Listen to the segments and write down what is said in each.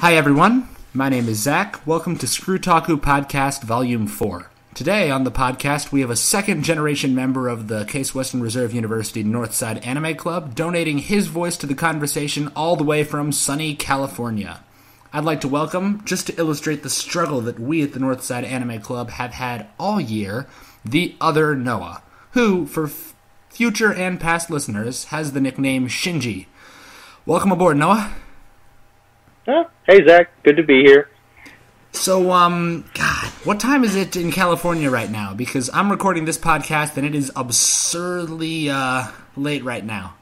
Hi everyone, my name is Zach. Welcome to sCWRUtalku Podcast Volume 4. Today on the podcast we have a second-generation member of the Case Western Reserve University Northside Anime Club donating his voice to the conversation all the way from sunny California. I'd like to welcome, just to illustrate the struggle that we at the Northside Anime Club have had all year, the other Noah, who, for future and past listeners, has the nickname Shinji. Welcome aboard, Noah. Hey, Zach. Good to be here. So, God, what time is it in California right now? Because I'm recording this podcast and it is absurdly late right now.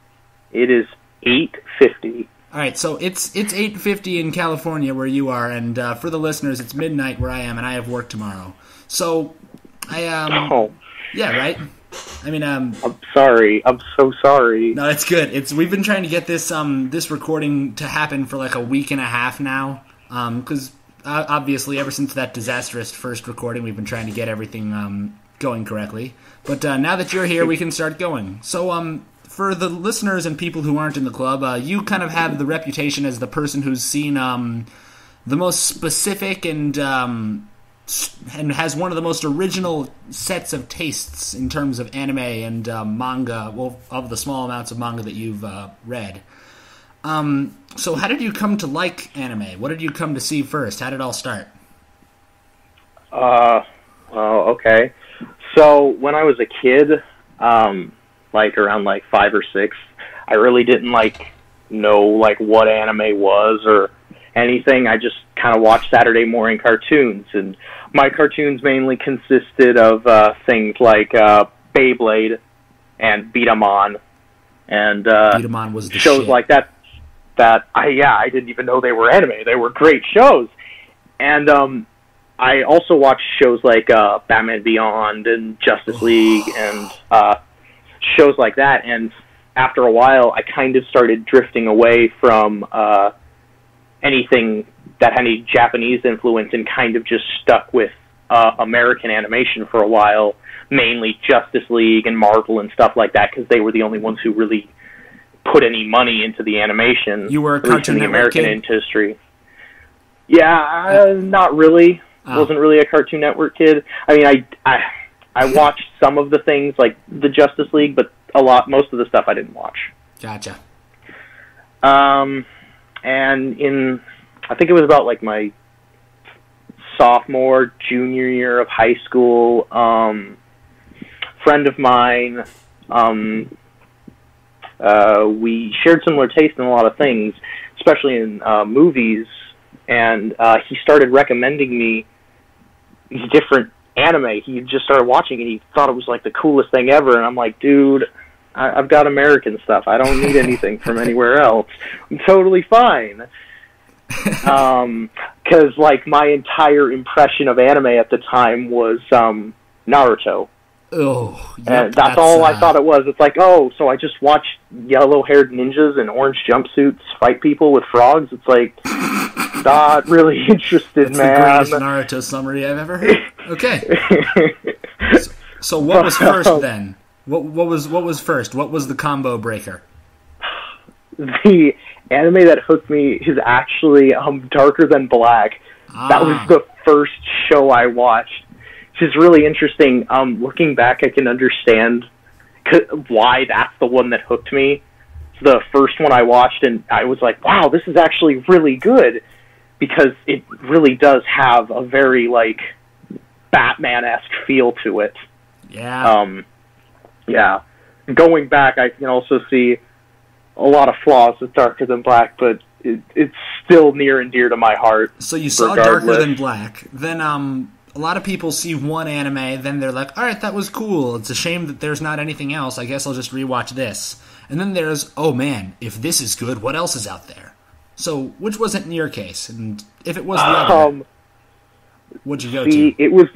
It is 8:50. All right, so it's 8:50 in California where you are, and for the listeners, it's midnight where I am, and I have work tomorrow. So, yeah, right? I mean, I'm sorry. I'm so sorry. No, it's good. We've been trying to get this recording to happen for like a week and a half now, because obviously ever since that disastrous first recording, we've been trying to get everything going correctly. But now that you're here, we can start going. So, for the listeners and people who aren't in the club, you kind of have the reputation as the person who's seen the most specific and has one of the most original sets of tastes in terms of anime and manga, well, of the small amounts of manga that you've read. So how did you come to like anime? What did you come to see first? How did it all start? Okay. So when I was a kid, like around like 5 or 6, I really didn't know what anime was or anything. I just kind of watched Saturday morning cartoons, and my cartoons mainly consisted of things like Beyblade and Beat 'em On, and Beat 'em On was the shows shit. like that. I didn't even know they were anime. They were great shows, and I also watched shows like Batman Beyond and Justice League and shows like that. And after a while, I kind of started drifting away from anything that had any Japanese influence and kind of just stuck with American animation for a while, mainly Justice League and Marvel and stuff like that, because they were the only ones who really put any money into the animation. You were a Cartoon in the Network American kid? industry. Yeah, not really. Wasn't really a Cartoon Network kid. I mean, I watched some of the things like the Justice League, but most of the stuff I didn't watch. Gotcha. And I think it was about like my sophomore, junior year of high school, friend of mine, we shared similar taste in a lot of things, especially in movies, and he started recommending me different anime. He just started watching and he thought it was like the coolest thing ever, and I'm like, dude, I've got American stuff. I don't need anything from anywhere else. I'm totally fine. Because like my entire impression of anime at the time was Naruto. Oh, yep, and that's all I thought it was. It's like, so I just watch yellow-haired ninjas in orange jumpsuits fight people with frogs. It's like, not really interested, that's man. That's the greatest Naruto summary I've ever heard. Okay. So what was first then? What was first? What was the combo breaker? The anime that hooked me is actually Darker Than Black. That was the first show I watched, which is really interesting. Looking back, I can understand why that's the one that hooked me. It's the first one I watched, and I was like, wow, this is actually really good, because it really does have a very, like, Batman-esque feel to it. Yeah. Yeah. Going back, I can also see a lot of flaws with Darker Than Black, but it's still near and dear to my heart. So you saw Darker Than Black, then a lot of people see one anime, then they're like, alright, that was cool, it's a shame that there's not anything else, I guess I'll just rewatch this. And then there's, oh man, if this is good, what else is out there? So, which wasn't in your case? And if it was the other, what'd you go to? It was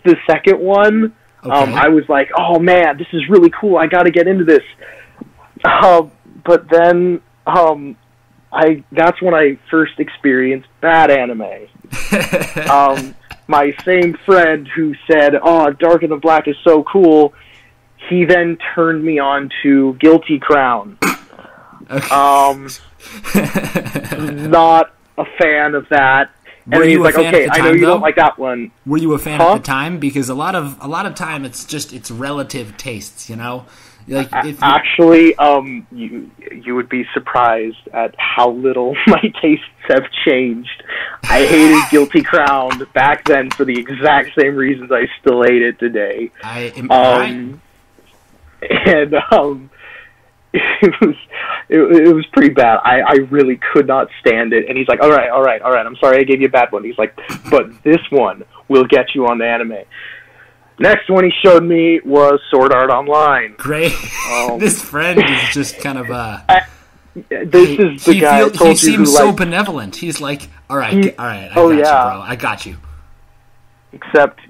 the second one. Okay. I was like, oh man, this is really cool, I gotta get into this. But then, that's when I first experienced bad anime. My same friend who said, Darker Than Black is so cool, he then turned me on to Guilty Crown. Okay. Not a fan of that. And Were he's you a like, fan okay, at the I know time, you though? don't like that one. Were you a fan at the time? Because a lot of time it's relative tastes, you know. Like Actually, you would be surprised at how little my tastes have changed. I hated Guilty Crown back then for the exact same reasons I still hate it today. Right. And it was pretty bad. I really could not stand it. And he's like, all right. I'm sorry I gave you a bad one. He's like, but this one will get you on the anime. Next one he showed me was Sword Art Online. Great. This friend is just kind of this is the guy I told you he seems who, so like, benevolent. He's like, all right, I got you, bro. I got you. Except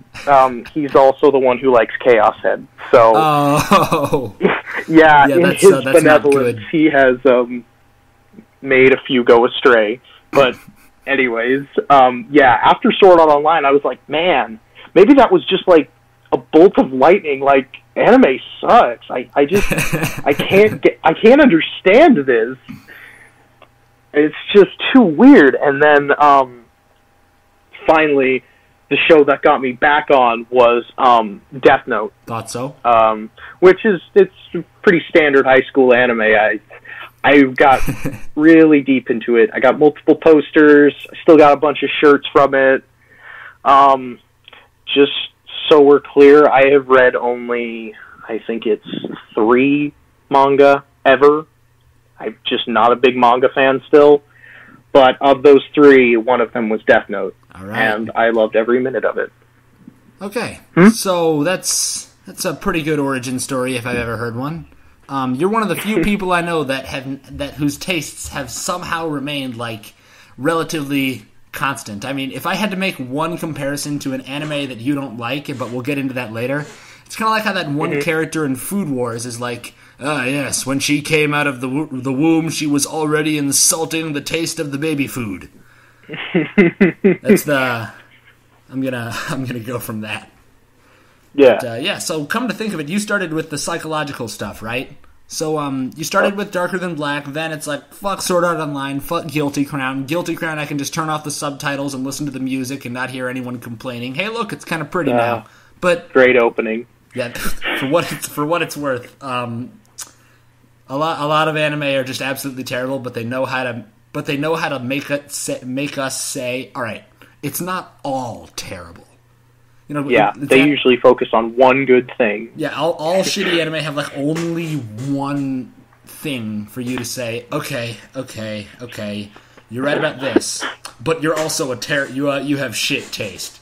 he's also the one who likes Chaos Head. So yeah, in his benevolence, he has made a few go astray. But anyways, after Sword Art Online, I was like, man, maybe that was just like a bolt of lightning. Like, anime sucks. I can't understand this. It's just too weird. And then finally, the show that got me back on was Death Note. Thought so. It's a pretty standard high school anime. I got really deep into it. I got multiple posters. I still got a bunch of shirts from it. Just so we're clear, I have read only, I think it's 3 manga ever. I'm just not a big manga fan still. But of those 3, one of them was Death Note. All right. And I loved every minute of it. Okay. So that's a pretty good origin story if I've ever heard one. You're one of the few people I know whose tastes have somehow remained like relatively constant. I mean, if I had to make one comparison to an anime that you don't like, but we'll get into that later, it's kind of like how that one character in Food Wars is like, yes, when she came out of the womb, she was already insulting the taste of the baby food. That's I'm gonna go from that. Yeah. But, so come to think of it, you started with the psychological stuff, right? So you started with Darker Than Black, then it's like, fuck Sword Art Online, fuck Guilty Crown. Guilty Crown, I can just turn off the subtitles and listen to the music and not hear anyone complaining. Hey, look, it's kind of pretty now. But great opening. Yeah, for what it's worth, a lot of anime are just absolutely terrible, but they know how to make us say, all right, it's not all terrible. You know, yeah, they usually focus on one good thing. Yeah, all shitty anime have like only one thing for you to say. Okay, you're right about this, but you're also you have shit taste.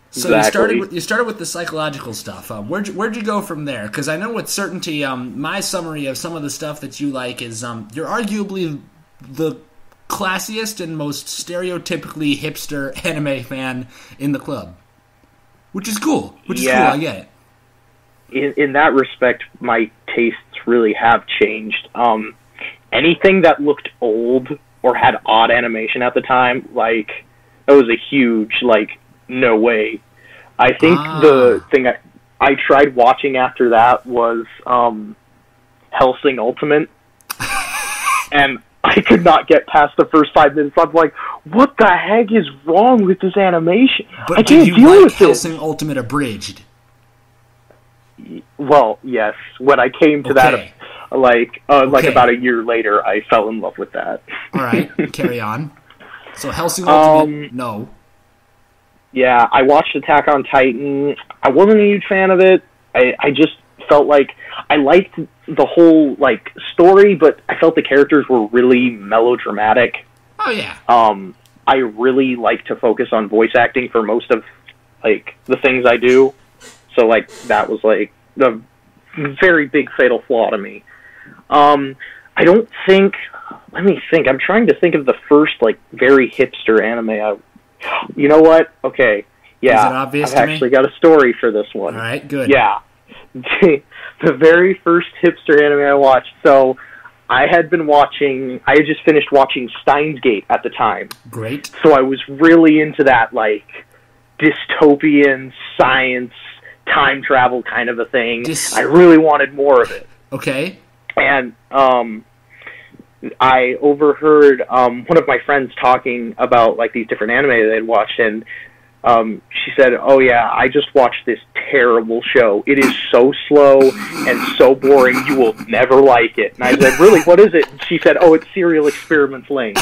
So exactly. you started with the psychological stuff. Where'd you go from there? Because I know with certainty, my summary of some of the stuff that you like is you're arguably the classiest and most stereotypically hipster anime fan in the club, which is cool. Cool, I get it. In that respect, my tastes really have changed. Anything that looked old or had odd animation at the time, like, that was a huge, like, no way. I think the thing I tried watching after that was Hellsing Ultimate, and I could not get past the first 5 minutes. I'm like, what the heck is wrong with this animation? But I can't deal with this. Hellsing Ultimate abridged? Well, yes. When I came to that, like about a year later, I fell in love with that. All right, carry on. So Hellsing Ultimate, no. Yeah, I watched Attack on Titan. I wasn't a huge fan of it. I just felt like I liked the whole, like, story, but I felt the characters were really melodramatic. Oh, yeah. I really like to focus on voice acting for most of, like, the things I do. So, like, that was, like, the very big fatal flaw to me. I don't think... Let me think. I'm trying to think of the first, like, very hipster anime. You know what? Okay. Yeah. Is it obvious I've actually got a story for this one. All right, good. Yeah. The very first hipster anime I watched. So, I had just finished watching Steins Gate at the time. Great. So I was really into that, like, dystopian science, time travel kind of a thing. I really wanted more of it. Okay. And I overheard one of my friends talking about like these different anime they'd watched, and she said, "Oh yeah, I just watched this terrible show. It is so slow and so boring. You will never like it." And I said, "Really? What is it?" And she said, "Oh, it's Serial Experiments Lain."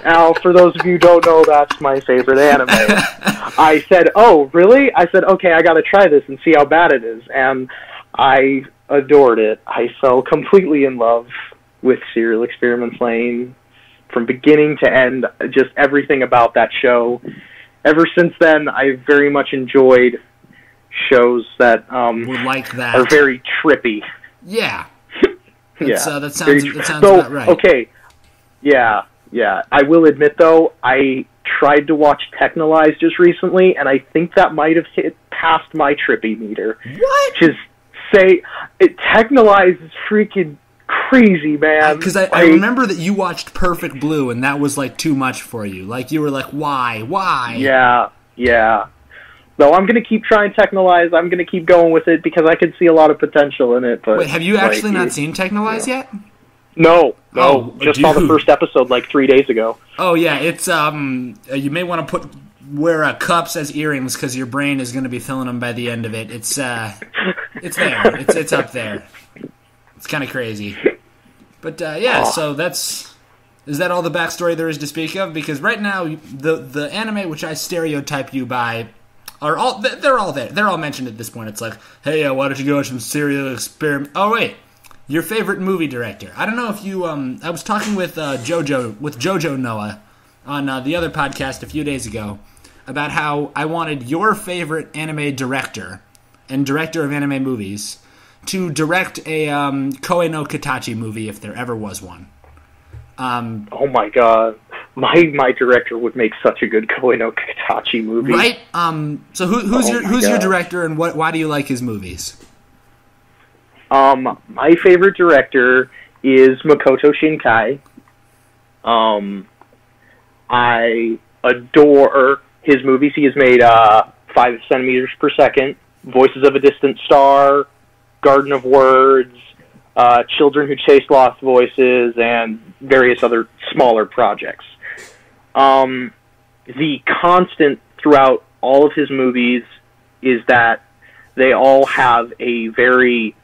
Now, for those of you who don't know, that's my favorite anime. I said, "Oh, really?" I said, "Okay, I got to try this and see how bad it is." And I adored it. I fell completely in love with Serial Experiments Lain from beginning to end. Just everything about that show. Ever since then, I've very much enjoyed shows that like that are very trippy. Yeah. Yeah. That sounds about right. Okay. Yeah. I will admit, though, I tried to watch Technolize just recently, and I think that might have hit past my trippy meter. What? Just say, Technolize is freaking crazy, man. Because I remember that you watched Perfect Blue, and that was, like, too much for you. Like, you were like, why? Yeah. Though I'm going to keep trying Technolize. I'm going to keep going with it, because I can see a lot of potential in it. But wait, have you actually not seen Technolize yet? No. Just saw the first episode, like, 3 days ago. Oh, yeah, it's, you may want to wear cups as earrings, because your brain is going to be filling them by the end of it. It's there. It's up there. It's kind of crazy. But, so is that all the backstory there is to speak of? Because right now, the anime which I stereotype you by they're all there. They're all mentioned at this point. It's like, hey, why don't you go watch some Serial Experiment? Oh, wait. Your favorite movie director. I don't know if you, I was talking with Jojo Noah on the other podcast a few days ago about how I wanted your favorite anime director and director of anime movies to direct a Koe no Katachi movie if there ever was one. Oh my god. My director would make such a good Koe no Katachi movie. Right? So who's your director, and why do you like his movies? My favorite director is Makoto Shinkai. I adore his movies. He has made 5 centimeters per second, Voices of a Distant Star, Garden of Words, Children Who Chase Lost Voices, and various other smaller projects. The constant throughout all of his movies is that they all have a very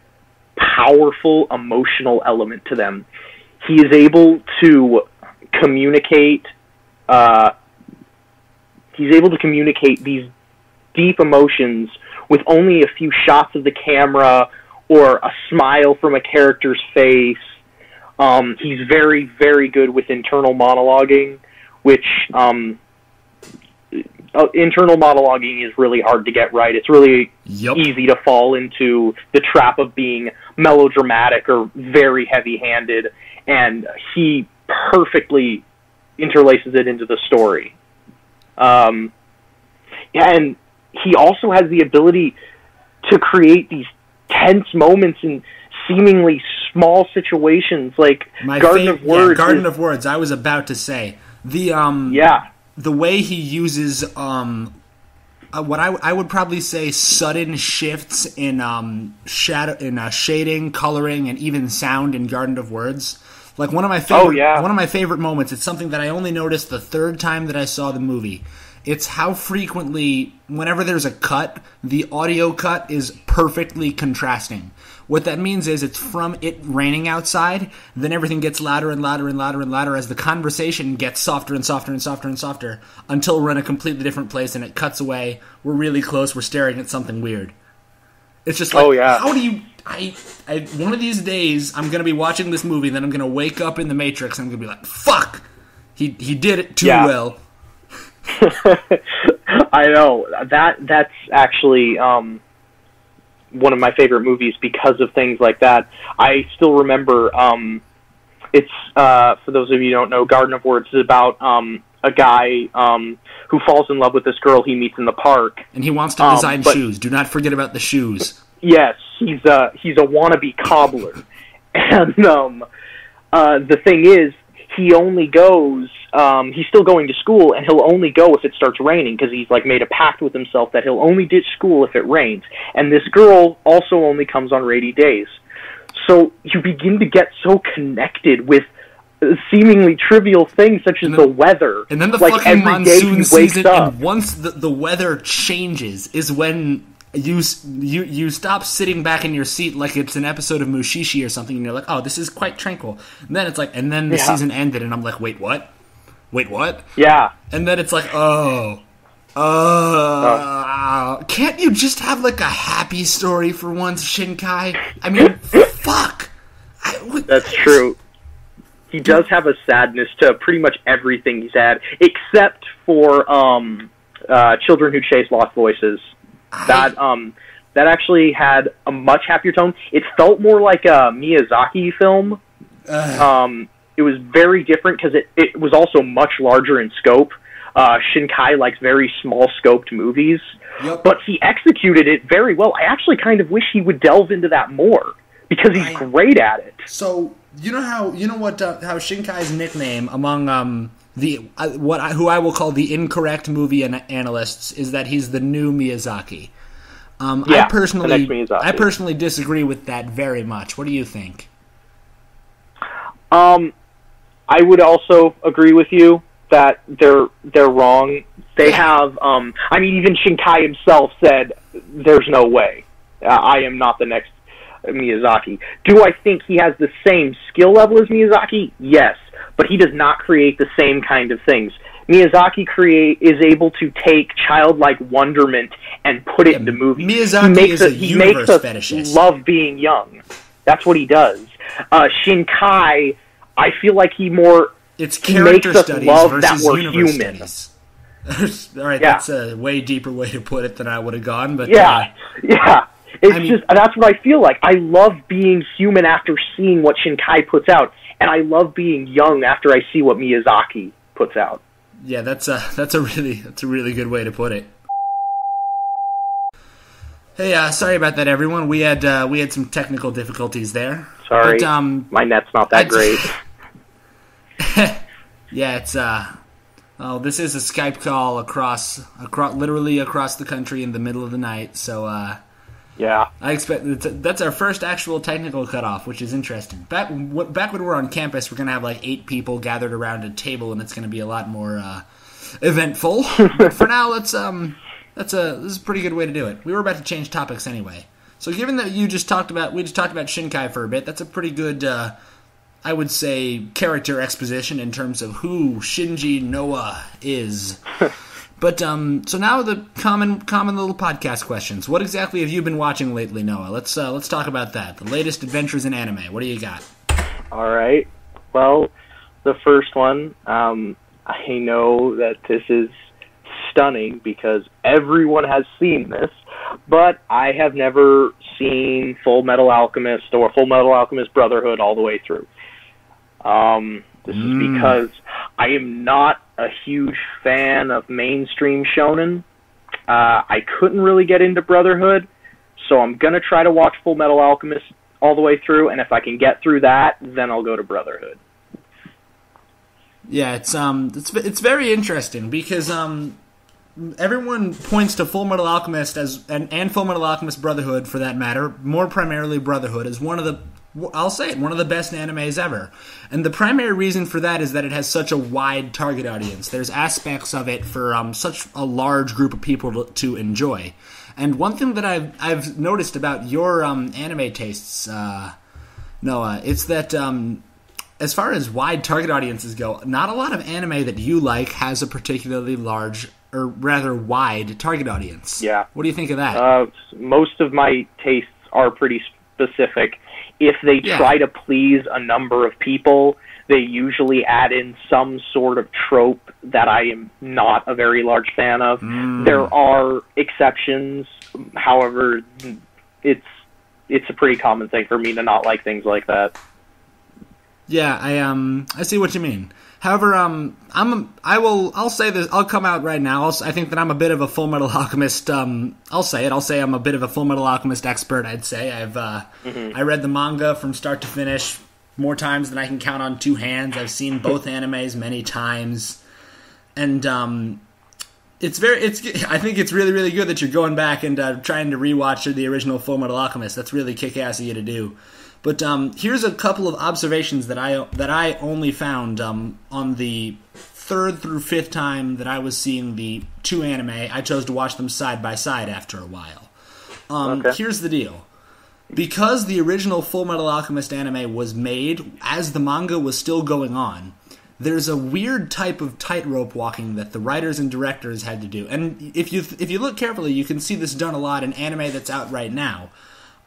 powerful emotional element to them. He is able to communicate these deep emotions with only a few shots of the camera or a smile from a character's face. He's very, very good with internal monologuing, which internal monologuing is really hard to get right. It's really easy to fall into the trap of being melodramatic or very heavy-handed, and he perfectly interlaces it into the story. And he also has the ability to create these tense moments in seemingly small situations, like Garden of Words. Yeah, Garden of Words. I was about to say the way he uses what I would probably say sudden shifts in shading, coloring, and even sound in Garden of Words. Like one of my favorite moments. It's something that I only noticed the third time that I saw the movie. It's how frequently, whenever there's a cut, the audio cut is perfectly contrasting. What that means is it's from it raining outside, then everything gets louder and louder and louder and louder as the conversation gets softer and softer and softer and softer until we're in a completely different place and it cuts away. We're really close. We're staring at something weird. It's just like, how do you... one of these days, I'm going to be watching this movie, then I'm going to wake up in the Matrix and I'm going to be like, fuck! He did it too well. I know. That's actually one of my favorite movies because of things like that. I still remember, it's, for those of you who don't know, Garden of Words is about a guy who falls in love with this girl he meets in the park. And he wants to design shoes. Do not forget about the shoes. Yes, he's a wannabe cobbler. And the thing is, he only goes, he's still going to school, and he'll only go if it starts raining, because he's like made a pact with himself that he'll only ditch school if it rains. And this girl also only comes on rainy days. So you begin to get so connected with seemingly trivial things such as the weather. And then the like fucking monsoon season, up. and once the weather changes is when you stop sitting back in your seat like it's an episode of Mushishi or something, and you're like, oh, this is quite tranquil. And then it's like, and then the season ended, and I'm like, wait, what? Yeah. And then it's like, can't you just have like a happy story for once, Shinkai? I mean, fuck. That's true. He does have a sadness to pretty much everything he's had, except for Children Who Chase Lost Voices. That actually had a much happier tone. It felt more like a Miyazaki film. It was very different because it was also much larger in scope. Shinkai likes very small scoped movies, but he executed it very well. I actually kind of wish he would delve into that more because he's great at it. So how Shinkai's nickname among who I will call the incorrect movie analysts is that he's the new Miyazaki. I personally disagree with that very much. What do you think? I would also agree with you that they're wrong. They have, I mean, even Shinkai himself said, "There's no way. I am not the next Miyazaki." Do I think he has the same skill level as Miyazaki? Yes, but he does not create the same kind of things. Miyazaki is able to take childlike wonderment and put it into movies. Miyazaki he makes us love being young. That's what he does. Shinkai, I feel like it's character studies versus universe human. Studies. All right, that's a way deeper way to put it than I would have gone. But that's what I feel like. I love being human after seeing what Shinkai puts out, and I love being young after I see what Miyazaki puts out. Yeah, that's a really good way to put it. Hey, sorry about that, everyone. We had some technical difficulties there. Sorry, but, my net's not that great. Yeah, it's this is a Skype call literally across the country in the middle of the night. So yeah, I expect that's our first actual technical cutoff, which is interesting. Back when we're on campus, we're gonna have like 8 people gathered around a table, and it's gonna be a lot more eventful. But for now, this is a pretty good way to do it. We were about to change topics anyway. So given that we just talked about Shinkai for a bit, that's a pretty good, I would say, character exposition in terms of who Shinji Noa is. But so now the common little podcast questions. What exactly have you been watching lately, Noah? Let's talk about that. The latest adventures in anime. What do you got? All right. Well, the first one, I know that this is stunning because everyone has seen this, but I have never seen Full Metal Alchemist or Full Metal Alchemist Brotherhood all the way through. This is because I am not a huge fan of mainstream shonen. I couldn't really get into Brotherhood, so I'm going to try to watch Full Metal Alchemist all the way through, and if I can get through that, then I'll go to Brotherhood. Yeah, it's very interesting because everyone points to Full Metal Alchemist and Full Metal Alchemist Brotherhood, for that matter, more primarily Brotherhood, as one of the best animes ever. And the primary reason for that is that it has such a wide target audience. There's aspects of it for such a large group of people to enjoy. And one thing that I've noticed about your anime tastes, Noah, it's that as far as wide target audiences go, not a lot of anime that you like has a particularly large, or rather wide, target audience. Yeah. What do you think of that? Most of my tastes are pretty specific. If they try to please a number of people, they usually add in some sort of trope that I am not a very large fan of. There are exceptions. However, it's a pretty common thing for me to not like things like that. Yeah, I see what you mean. However, I'll say this. I'll come out right now. I think that I'm a bit of a Full Metal Alchemist. I'll say it. I'll say I'm a bit of a Full Metal Alchemist expert. I'd say I read the manga from start to finish more times than I can count on 2 hands. I've seen both animes many times, and I think it's really, really good that you're going back and trying to rewatch the original Full Metal Alchemist. That's really kick-ass of you to do. But here's a couple of observations that I only found on the third through fifth time that I was seeing the two anime. I chose to watch them side by side after a while. Here's the deal. Because the original Full Metal Alchemist anime was made as the manga was still going on, there's a weird type of tightrope walking that the writers and directors had to do. And if you look carefully, you can see this done a lot in anime that's out right now.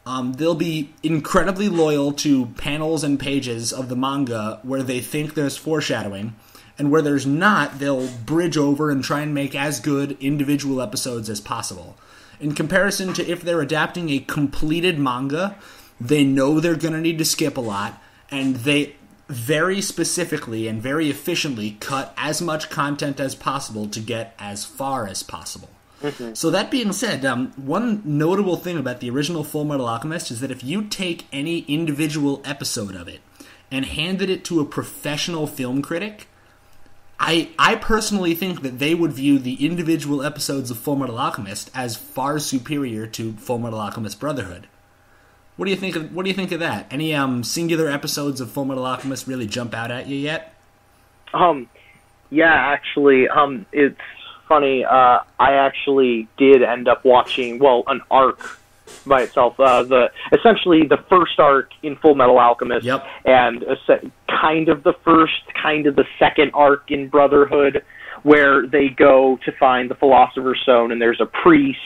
They'll be incredibly loyal to panels and pages of the manga where they think there's foreshadowing, and where there's not, they'll bridge over and try and make as good individual episodes as possible. In comparison to if they're adapting a completed manga, they know they're going to need to skip a lot, and they very specifically and very efficiently cut as much content as possible to get as far as possible. Mm-hmm. So that being said, one notable thing about the original Full Metal Alchemist is that if you take any individual episode of it and handed it to a professional film critic, I personally think that they would view the individual episodes of Full Metal Alchemist as far superior to Full Metal Alchemist Brotherhood. What do you think of that? Any singular episodes of Full Metal Alchemist really jump out at you yet? Yeah, actually, it's funny. I actually did end up watching, an arc by itself. Essentially the first arc in Full Metal Alchemist, yep. And kind of the second arc in Brotherhood, where they go to find the Philosopher's Stone, and there's a priest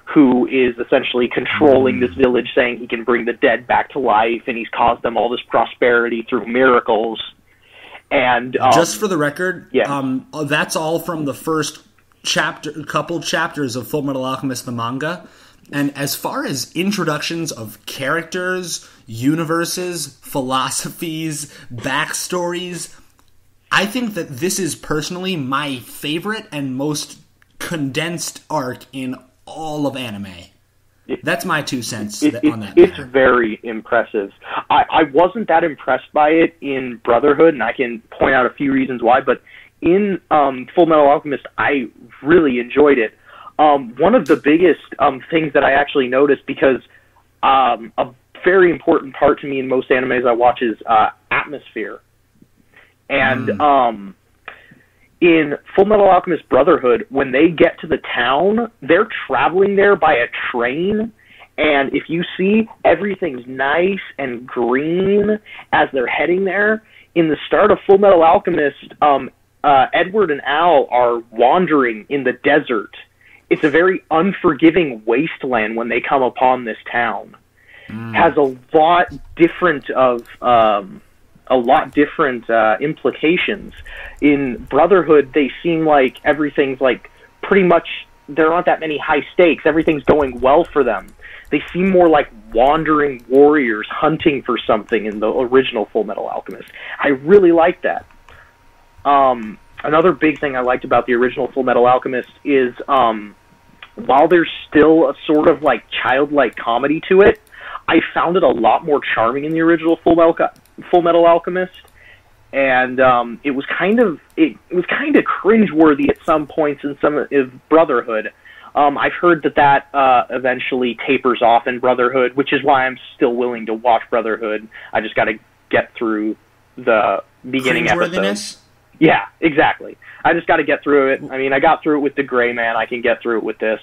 who is essentially controlling this village, saying he can bring the dead back to life, and he's caused them all this prosperity through miracles. And just for the record, yeah. That's all from the first couple chapters of Full Metal Alchemist, the manga. And as far as introductions of characters, universes, philosophies, backstories, I think that this is personally my favorite and most condensed arc in all of anime. That's my 2 cents on that. It's very impressive. I wasn't that impressed by it in Brotherhood, and I can point out a few reasons why, but in Full Metal Alchemist, I really enjoyed it. One of the biggest things that I actually noticed, because a very important part to me in most animes I watch is atmosphere. And in Full Metal Alchemist Brotherhood, when they get to the town, they're traveling there by a train, and if you see, everything's nice and green as they're heading there. In the start of Full Metal Alchemist, Edward and Al are wandering in the desert. It's a very unforgiving wasteland when they come upon this town. Has a lot different implications. In Brotherhood, they seem like everything's like pretty much, there aren't that many high stakes. Everything's going well for them. They seem more like wandering warriors hunting for something in the original Full Metal Alchemist. I really like that. Another big thing I liked about the original Full Metal Alchemist is while there's still a sort of like childlike comedy to it, I found it a lot more charming in the original Full Metal Alchemist, and it was kind of cringeworthy at some points in some of Brotherhood. I've heard that eventually tapers off in Brotherhood, which is why I'm still willing to watch Brotherhood. I just got to get through the beginning episodes. Yeah, exactly. I just got to get through it. I mean, I got through it with the Gray Man. I can get through it with this.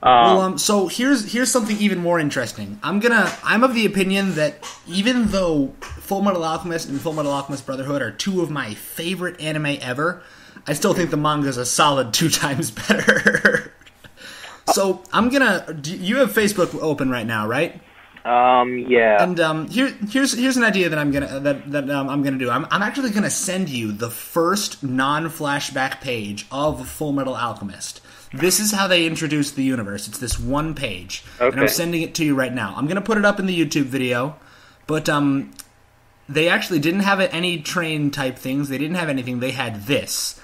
So here's something even more interesting. I'm of the opinion that even though Full Metal Alchemist and Full Metal Alchemist Brotherhood are 2 of my favorite anime ever, I still think the manga's a solid 2 times better. So you have Facebook open right now, right? Yeah. And here's an idea that I'm gonna do. I'm actually gonna send you the first non-flashback page of Full Metal Alchemist. This is how they introduce the universe. It's this one page, and I'm sending it to you right now. I'm gonna put it up in the YouTube video, but they actually didn't have any train type things. They didn't have anything. They had this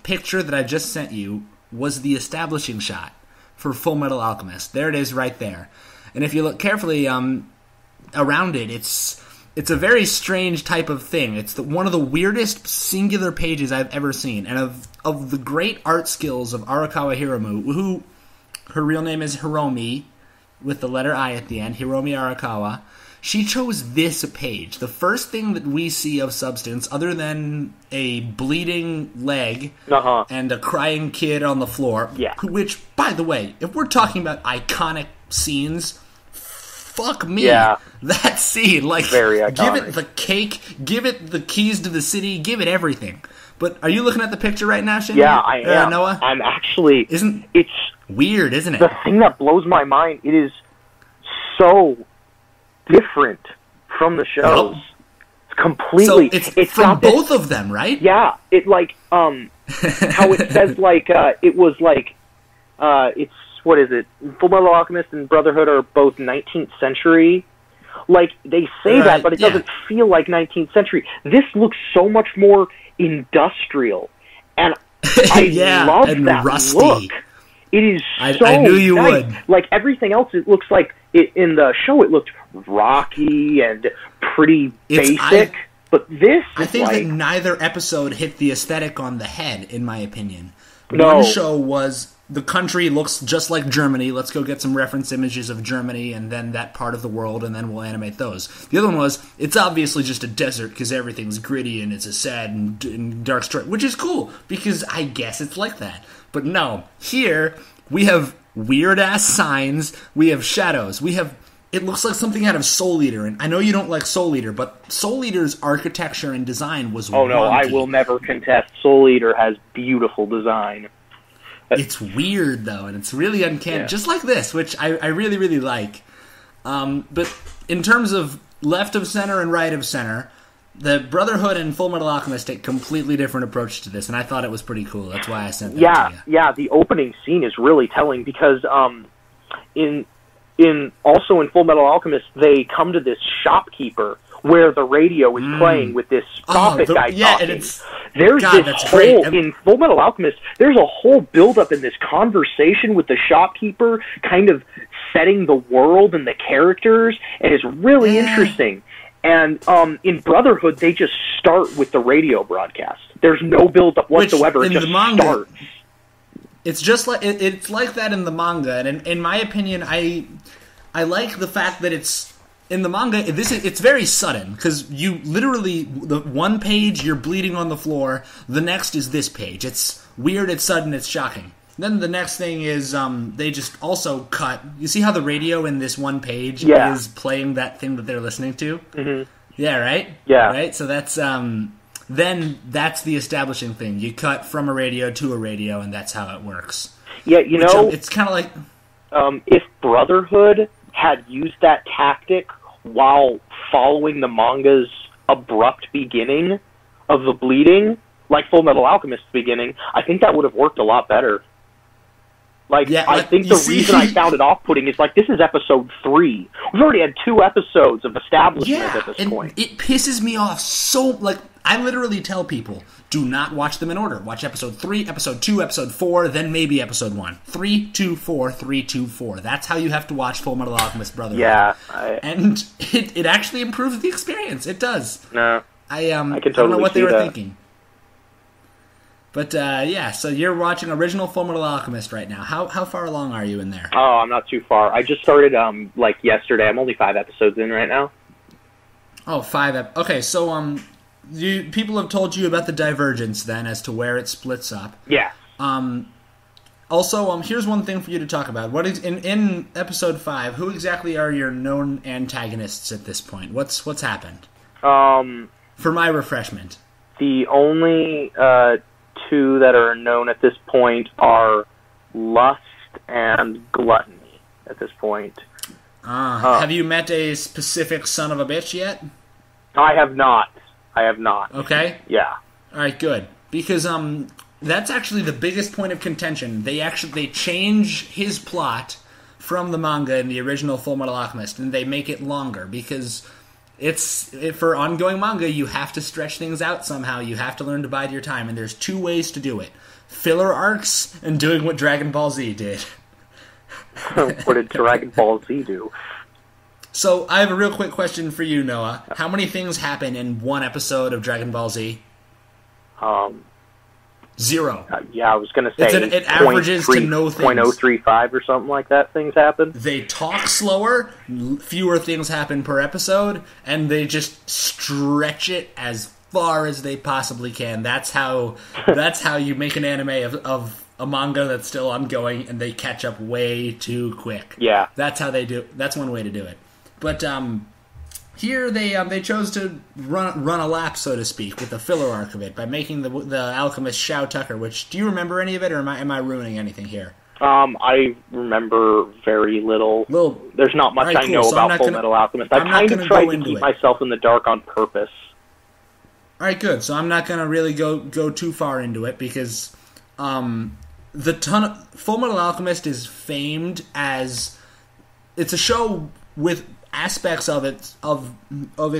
picture that I just sent you was the establishing shot for Full Metal Alchemist. There it is, right there. And if you look carefully around it, it's a very strange type of thing. It's one of the weirdest singular pages I've ever seen. And of the great art skills of Arakawa Hiromu, who her real name is Hiromi, with the letter I at the end, Hiromi Arakawa, she chose this page. The first thing that we see of substance, other than a bleeding leg and a crying kid on the floor, which, by the way, if we're talking about iconic scenes, fuck me. Yeah. That scene, like, very iconic. Give it the cake, give it the keys to the city, give it everything. But are you looking at the picture right now, Shinji? Yeah, I am. Noah? I'm actually... It's weird, isn't it? The thing that blows my mind, it is so different from the shows. Completely. So it's from both of them, right? Yeah. It, like, how it says, like, it was, like, it's, what is it? Fullmetal Alchemist and Brotherhood are both 19th century. Like, they say that, but it doesn't feel like 19th century. This looks so much more industrial. And I love that rusty. look. It is so I knew you nice. would. Like, everything else, it looks like, in the show, it looked rocky and pretty basic. But this I think like, that neither episode hit the aesthetic on the head, in my opinion. No. One show was, the country looks just like Germany, let's go get some reference images of Germany and then that part of the world, and then we'll animate those. The other one was, it's obviously just a desert because everything's gritty and it's a sad and dark story, which is cool, because I guess it's like that. But no, here, we have weird-ass signs, we have shadows, we have... It looks like something out of Soul Eater, and I know you don't like Soul Eater, but Soul Eater's architecture and design was Oh, no, wonky. I will never contest. Soul Eater has beautiful design. It's weird, though, and it's really uncanny, just like this, which I really, really like. But in terms of left of center and right of center, the Brotherhood and Fullmetal Alchemist take completely different approach to this, and I thought it was pretty cool. That's why I sent that to you. Yeah, the opening scene is really telling, because also in Fullmetal Alchemist, they come to this shopkeeper where the radio is playing with this prophet guy talking. And there's this whole, in Fullmetal Alchemist, there's a whole build-up in this conversation with the shopkeeper, kind of setting the world and the characters, and it's really interesting. And in Brotherhood, they just start with the radio broadcast. There's no build-up whatsoever. It just starts. It's just like it's like that in the manga, and in my opinion, I like the fact that it's in the manga. It's very sudden, because you literally, the one page you're bleeding on the floor, the next is this page. It's weird, it's sudden, it's shocking. Then the next thing is they just also cut. You see how the radio in this one page is playing that thing that they're listening to? Mm-hmm. Yeah, right? Yeah. Right? So that's then that's the establishing thing. You cut from a radio to a radio, and that's how it works. Yeah, you know, it's kind of like... if Brotherhood had used that tactic while following the manga's abrupt beginning of the bleeding, like Fullmetal Alchemist's beginning, I think that would have worked a lot better. I think the reason I found it off-putting is, this is episode 3. We've already had 2 episodes of establishment at this point. It pisses me off so... I literally tell people, do not watch them in order. Watch episode 3, episode 2, episode 4, then maybe episode 1. 3, 2, 4, 3, 2, 4. That's how you have to watch Fullmetal Alchemist Brotherhood. Yeah. And it actually improves the experience. It does. No. I can totally don't know what they were that. thinking. But, so you're watching original Fullmetal Alchemist right now. How far along are you in there? Oh, I'm not too far. I just started, yesterday. I'm only 5 episodes in right now. Oh, 5 Okay, so, people have told you about the divergence, then, as to where it splits up. Yeah. Also, here's one thing for you to talk about. What is in episode 5, who exactly are your known antagonists at this point? What's happened? For my refreshment. The only, 2 that are known at this point are lust and gluttony at this point. Have you met a specific son of a bitch yet? I have not. Okay. Yeah. All right, good. Because that's actually the biggest point of contention. They change his plot from the manga in the original Fullmetal Alchemist, and they make it longer because for ongoing manga, you have to stretch things out somehow. You have to learn to bide your time, and there's 2 ways to do it: filler arcs and doing what Dragon Ball Z did. What did Dragon Ball Z do? So, I have a real quick question for you, Noah. How many things happen in one episode of Dragon Ball Z? 0. Yeah, I was going to say it averages to no things. 0.035 or something like that. Things happen. They talk slower, fewer things happen per episode, and they just stretch it as far as they possibly can. That's how you make an anime of a manga that's still ongoing, and they catch up way too quick. Yeah, that's how they do. That's one way to do it. But here they chose to run a lap, so to speak, with the filler arc of it by making the Alchemist Shao Tucker. Which, do you remember any of it, or am I ruining anything here? I remember very little. There's not much I know about Full Metal Alchemist. I kind of tried to keep myself in the dark on purpose. All right, good. So I'm not going to really go too far into it because Full Metal Alchemist is famed as it's a show with aspects of its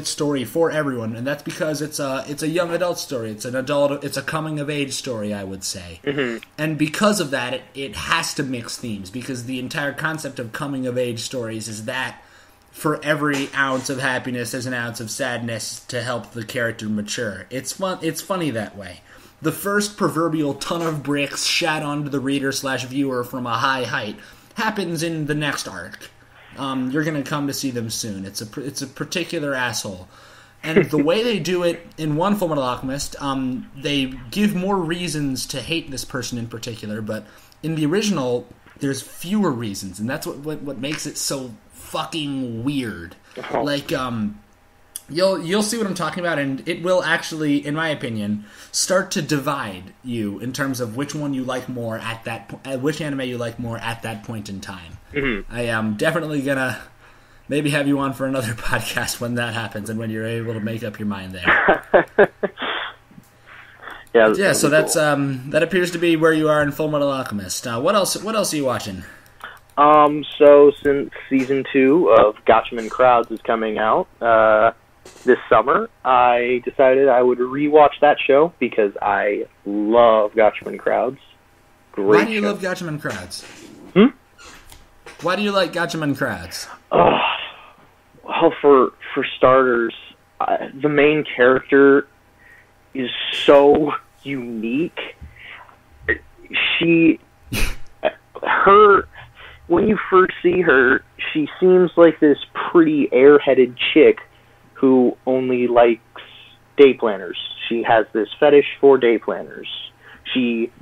story for everyone, and that's because it's a young adult story. It's a coming of age story, I would say. Mm-hmm. And because of that, it has to mix themes, because the entire concept of coming of age stories is that for every ounce of happiness there's an ounce of sadness to help the character mature. It's funny that way. The first proverbial ton of bricks shat onto the reader/viewer from a high height happens in the next arc. You're going to come to see them soon. It's a particular asshole. And the way they do it in one Full Metal Alchemist, they give more reasons to hate this person in particular, but in the original, there's fewer reasons, and that's what makes it so fucking weird. Oh. Like, you'll see what I'm talking about, and it will actually, in my opinion, start to divide you in terms of which one you like more which anime you like more at that point in time. Mm-hmm. I am definitely gonna maybe have you on for another podcast when that happens and when you're able to make up your mind there. Yeah. So that's cool. That appears to be where you are in Full Metal Alchemist. What else are you watching? So since season 2 of Gachaman Crowds is coming out this summer, I decided I would rewatch that show because I love Gachaman Crowds. Great. Why do you love Gachaman Crowds? Why do you like Gachaman Crowds? Well, for starters, the main character is so unique. When you first see her, she seems like this pretty airheaded chick who only likes day planners. She has this fetish for day planners. She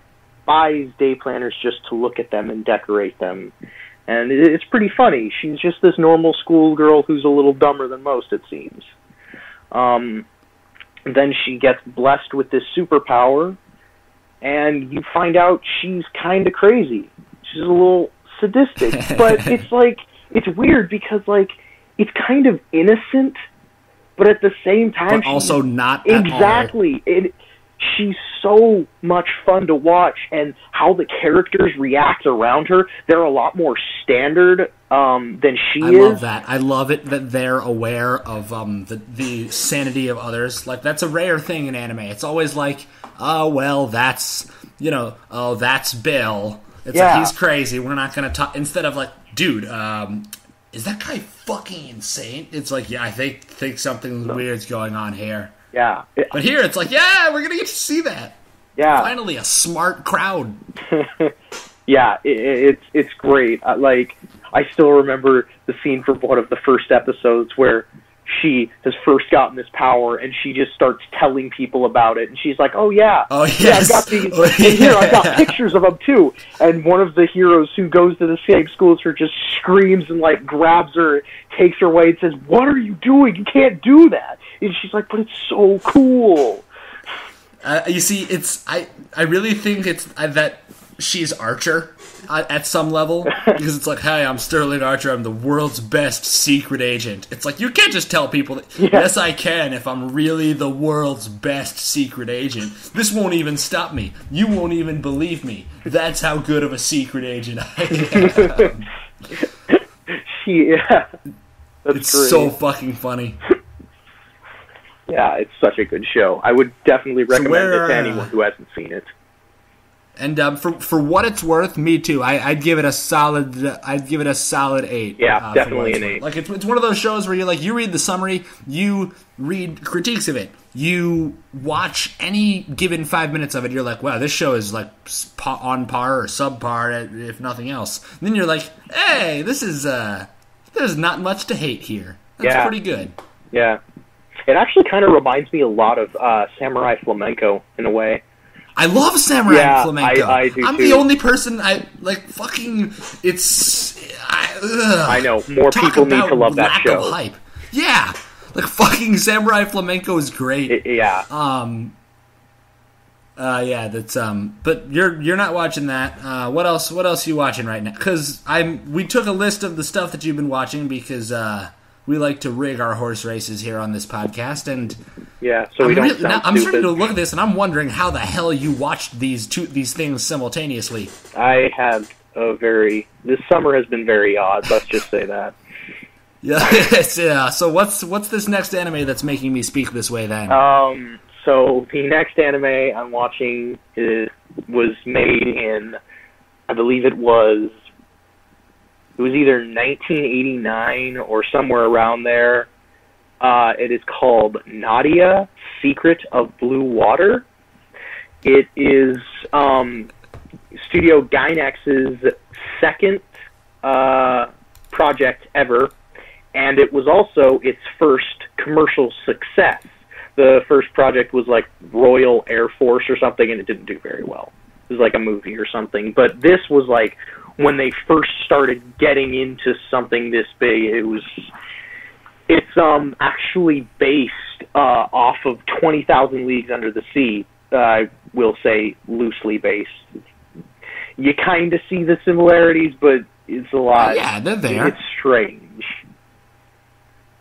buys day planners just to look at them and decorate them. And it's pretty funny. She's just this normal schoolgirl who's a little dumber than most, it seems. Then she gets blessed with this superpower, and you find out she's kind of crazy. She's a little sadistic, but it's weird because it's kind of innocent, but at the same time, but also not exactly. She's so much fun to watch, and how the characters react around her, they're a lot more standard than she is. I love that. I love it that they're aware of the sanity of others. Like, that's a rare thing in anime. It's always like, oh, well, that's Bill. It's like, he's crazy. We're not going to talk. Instead of like, dude, is that guy fucking insane? It's like, yeah, I think something weird's going on here. Yeah. But here it's like, yeah, we're going to get to see that. Yeah. Finally, a smart crowd. Yeah, it's great. I still remember the scene from one of the first episodes where she has first gotten this power, and she just starts telling people about it, and she's like, oh yes. I've got these, and here, I've got pictures of them too, and one of the heroes who goes to the same school as her just screams and grabs her, takes her away, and says, what are you doing? You can't do that. And she's like, but it's so cool. You see, I really think it's that she's Archer at some level, because it's like, hey, I'm Sterling Archer, I'm the world's best secret agent. It's like, you can't just tell people that, yes, I can, if I'm really the world's best secret agent. This won't even stop me. You won't even believe me. That's how good of a secret agent I am. It's great. So fucking funny. Yeah, it's such a good show. I would definitely recommend it to anyone who hasn't seen it. And for what it's worth, me too. I'd give it a solid 8. Yeah, definitely an 8. Like, it's one of those shows where you read the summary, you read critiques of it, you watch any given 5 minutes of it, you're like, wow, this show is like on par or subpar, if nothing else. And then you're like, hey, there's not much to hate here. That's pretty good. Yeah. It actually kind of reminds me a lot of Samurai Flamenco in a way. I love Samurai Flamenco. I do I'm too. the only person fucking. I know more people need to love that show. Of hype. Yeah, like fucking Samurai Flamenco is great. Yeah. That's But you're not watching that. What else? What else are you watching right now? Because we took a list of the stuff that you've been watching because we like to rig our horse races here on this podcast, and so we don't sound I'm stupid. starting to look at this, and I'm wondering how the hell you watched these things simultaneously. I had this summer has been very odd. Let's just say that. Yeah. So what's this next anime that's making me speak this way then? So the next anime I'm watching was made in, I believe it was either 1989 or somewhere around there. It is called Nadia, Secret of Blue Water. It is Studio Gainax's second project ever, and it was also its first commercial success. The first project was like Royal Air Force or something, and it didn't do very well. It was like a movie or something. But this was like when they first started getting into something this big. It's actually based off of 20,000 Leagues Under the Sea. I will say loosely based. You kind of see the similarities, but it's a lot. Yeah, they're there. It's strange.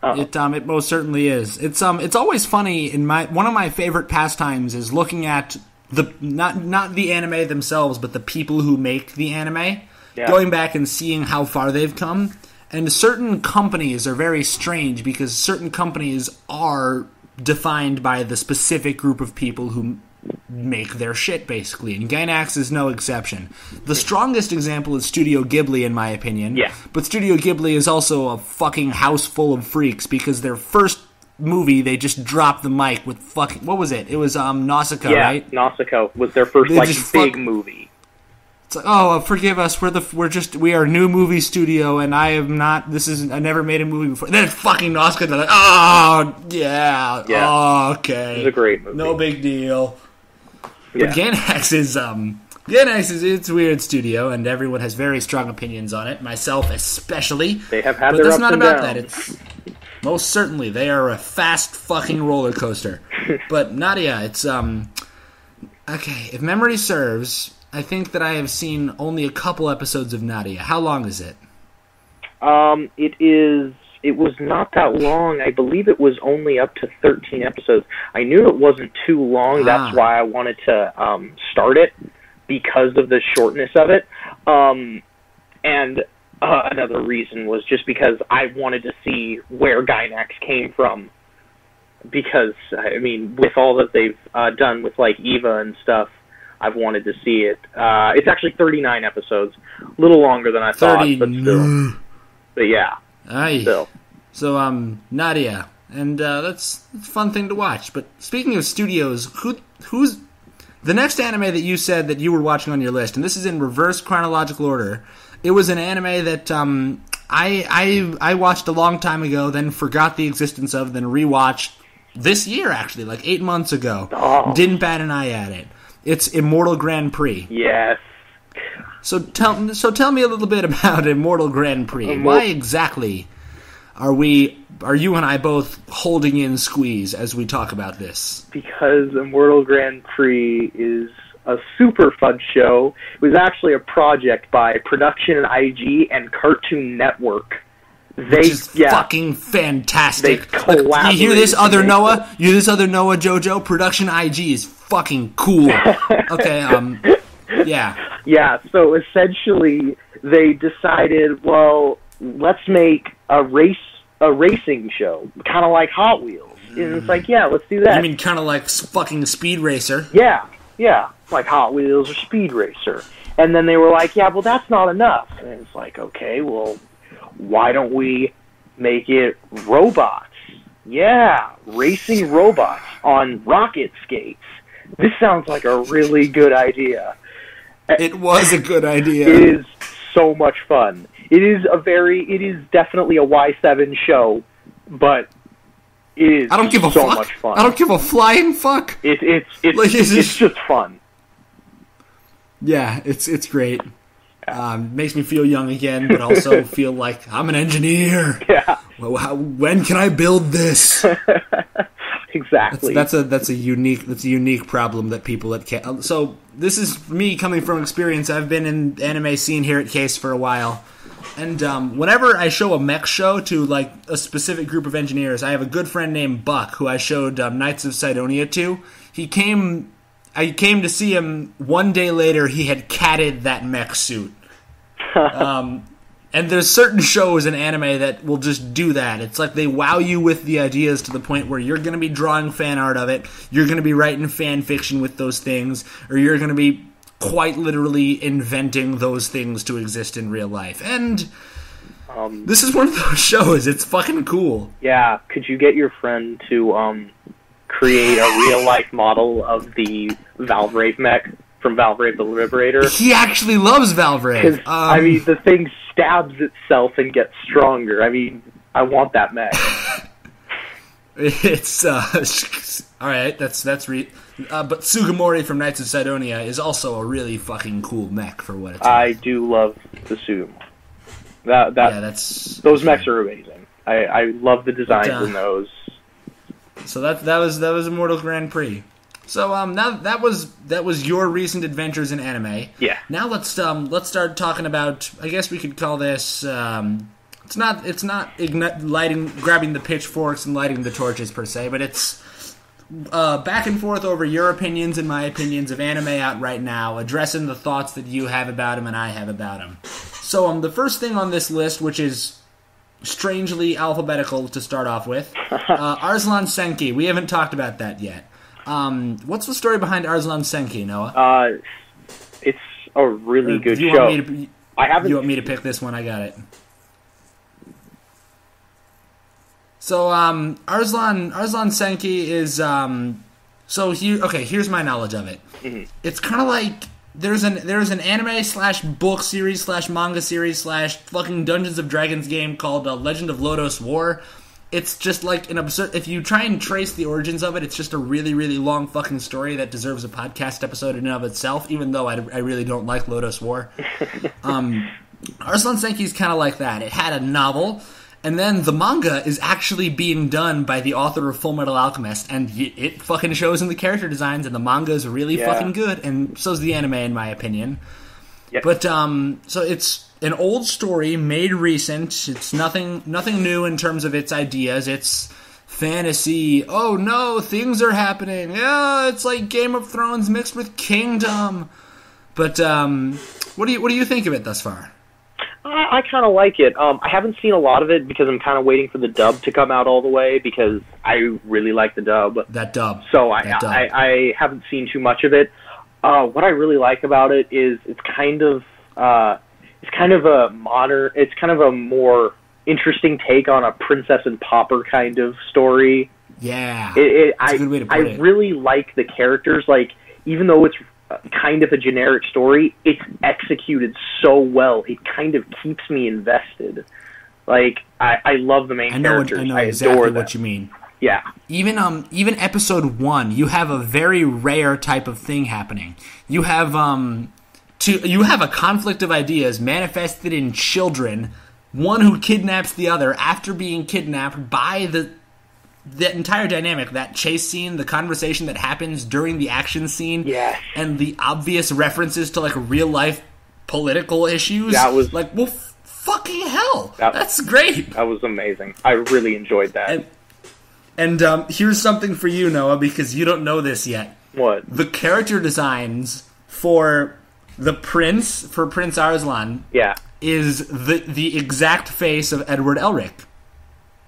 It most certainly is. It's always funny. One of my favorite pastimes is looking at the not the anime themselves, but the people who make the anime. Yeah. Going back and seeing how far they've come. And certain companies are very strange because certain companies are defined by the specific group of people who make their shit, basically. And Gainax is no exception. The strongest example is Studio Ghibli, in my opinion. Yeah. But Studio Ghibli is also a fucking house full of freaks because their first movie, they just dropped the mic with fucking... What was it? It was Nausicaa, right? Yeah, Nausicaa was their first, big movie. It's like, forgive us, we are a new movie studio, and I never made a movie before. And then it's fucking Nausicaa, and they're like, yeah, okay. It's a great movie. No big deal. Yeah. But Gainax is it's a weird studio, and everyone has very strong opinions on it, myself especially. They have had their ups and downs. But that's not about that. It's most certainly, they are a fast fucking roller coaster. But Nadia, it's, okay, if memory serves... I think that I have seen only a couple episodes of Nadia. How long is it? It was not that long. I believe it was only up to 13 episodes. I knew it wasn't too long. That's why I wanted to start it, because of the shortness of it. And another reason was just because I wanted to see where Gainax came from. Because, I mean, with all that they've done with, like, Eva and stuff, I've wanted to see it. It's actually 39 episodes. A little longer than I thought, but still. But yeah. Aye. Still. So, Nadia. And that's a fun thing to watch. But speaking of studios, who's... The next anime that you said that you were watching on your list, and this is in reverse chronological order, it was an anime that I watched a long time ago, then forgot the existence of, then rewatched this year, actually, like 8 months ago. Oh. Didn't bat an eye at it. It's Immortal Grand Prix. Yes. So tell me a little bit about Immortal Grand Prix. Why exactly are you and I both holding in squeeze as we talk about this? Because Immortal Grand Prix is a super fun show. It was actually a project by Production IG and Cartoon Network. Which is fucking fantastic. They collaborated. You hear this other Noah? You hear this other Noah, JoJo? Production IG is fucking cool. Okay, yeah. Yeah, so essentially they decided, well, let's make a racing show, kind of like Hot Wheels. And it's like, yeah, let's do that. You mean kind of like fucking Speed Racer? Yeah, like Hot Wheels or Speed Racer. And then they were like, yeah, well, that's not enough. And it's like, okay, well, why don't we make it robots? Yeah, racing robots on rocket skates. This sounds like a really good idea. It was a good idea. It is so much fun. It is definitely a Y7 show, but it is I don't give a so fuck. much fun. I don't give a flying fuck. It's just fun. Yeah, it's great. Makes me feel young again, but also feel like I'm an engineer. Yeah. When can I build this? Exactly. That's a unique problem that people at so this is me coming from experience. I've been in the anime scene here at Case for a while, and whenever I show a mech show to like a specific group of engineers, I have a good friend named Buck who I showed Knights of Sidonia to. I came to see him one day later. He had catted that mech suit. And there's certain shows in anime that will just do that. It's like they wow you with the ideas to the point where you're going to be drawing fan art of it, you're going to be writing fan fiction with those things, or you're going to be quite literally inventing those things to exist in real life. And this is one of those shows. It's fucking cool. Yeah, could you get your friend to create a real-life model of the Valvrave mech from Valvrave the Liberator? He actually loves Valvrave. I mean, the thing stabs itself and gets stronger. I mean, I want that mech. It's all right. But Sugimori from Knights of Sidonia is also a really fucking cool mech for what it's. I do love the Sugimori. Those mechs are amazing. I love the designs in those. So that was Immortal Grand Prix. So now that was your recent adventures in anime. Yeah. Now let's start talking about. I guess we could call this. It's not grabbing the pitchforks and lighting the torches per se, but it's back and forth over your opinions and my opinions of anime out right now, addressing the thoughts that you have about them and I have about them. So the first thing on this list, which is strangely alphabetical to start off with, Arslan Senki. We haven't talked about that yet. What's the story behind Arslan Senki, Noah? It's a really good show. You want me to pick this one? I got it. So, Arslan Senki is, here's my knowledge of it. Mm-hmm. It's kind of like, there's an anime / book series / manga series / fucking Dungeons of Dragons game called Legend of Lodoss War. It's just like an absurd. If you try and trace the origins of it, it's just a really, really long fucking story that deserves a podcast episode in and of itself. Even though I really don't like Lodoss War, Arslan Senki is kind of like that. It had a novel, and then the manga is actually being done by the author of Fullmetal Alchemist, and it fucking shows in the character designs. And the manga is really fucking good, and so's the anime, in my opinion. Yep. But so it's an old story made recent. It's nothing new in terms of its ideas. It's fantasy. Oh no, things are happening. Yeah, it's like Game of Thrones mixed with Kingdom. But what do you think of it thus far? I kind of like it. I haven't seen a lot of it because I'm kind of waiting for the dub to come out all the way because I really like the dub. That dub. So I haven't seen too much of it. What I really like about it is it's kind of a more interesting take on a Princess and Pauper kind of story. Yeah, that's a good way to put it. I really like the characters. Like, even though it's kind of a generic story, it's executed so well. It kind of keeps me invested. Like, I love the main characters. I know exactly what you mean. Yeah. Even episode 1, you have a very rare type of thing happening. You have a conflict of ideas manifested in children, one who kidnaps the other after being kidnapped by the entire dynamic, that chase scene, the conversation that happens during the action scene, and the obvious references to like real life political issues. That was like, well, fucking hell, that's great. That was amazing. I really enjoyed that. And here's something for you, Noah, because you don't know this yet. What? The character designs for Prince Arslan, is the exact face of Edward Elric.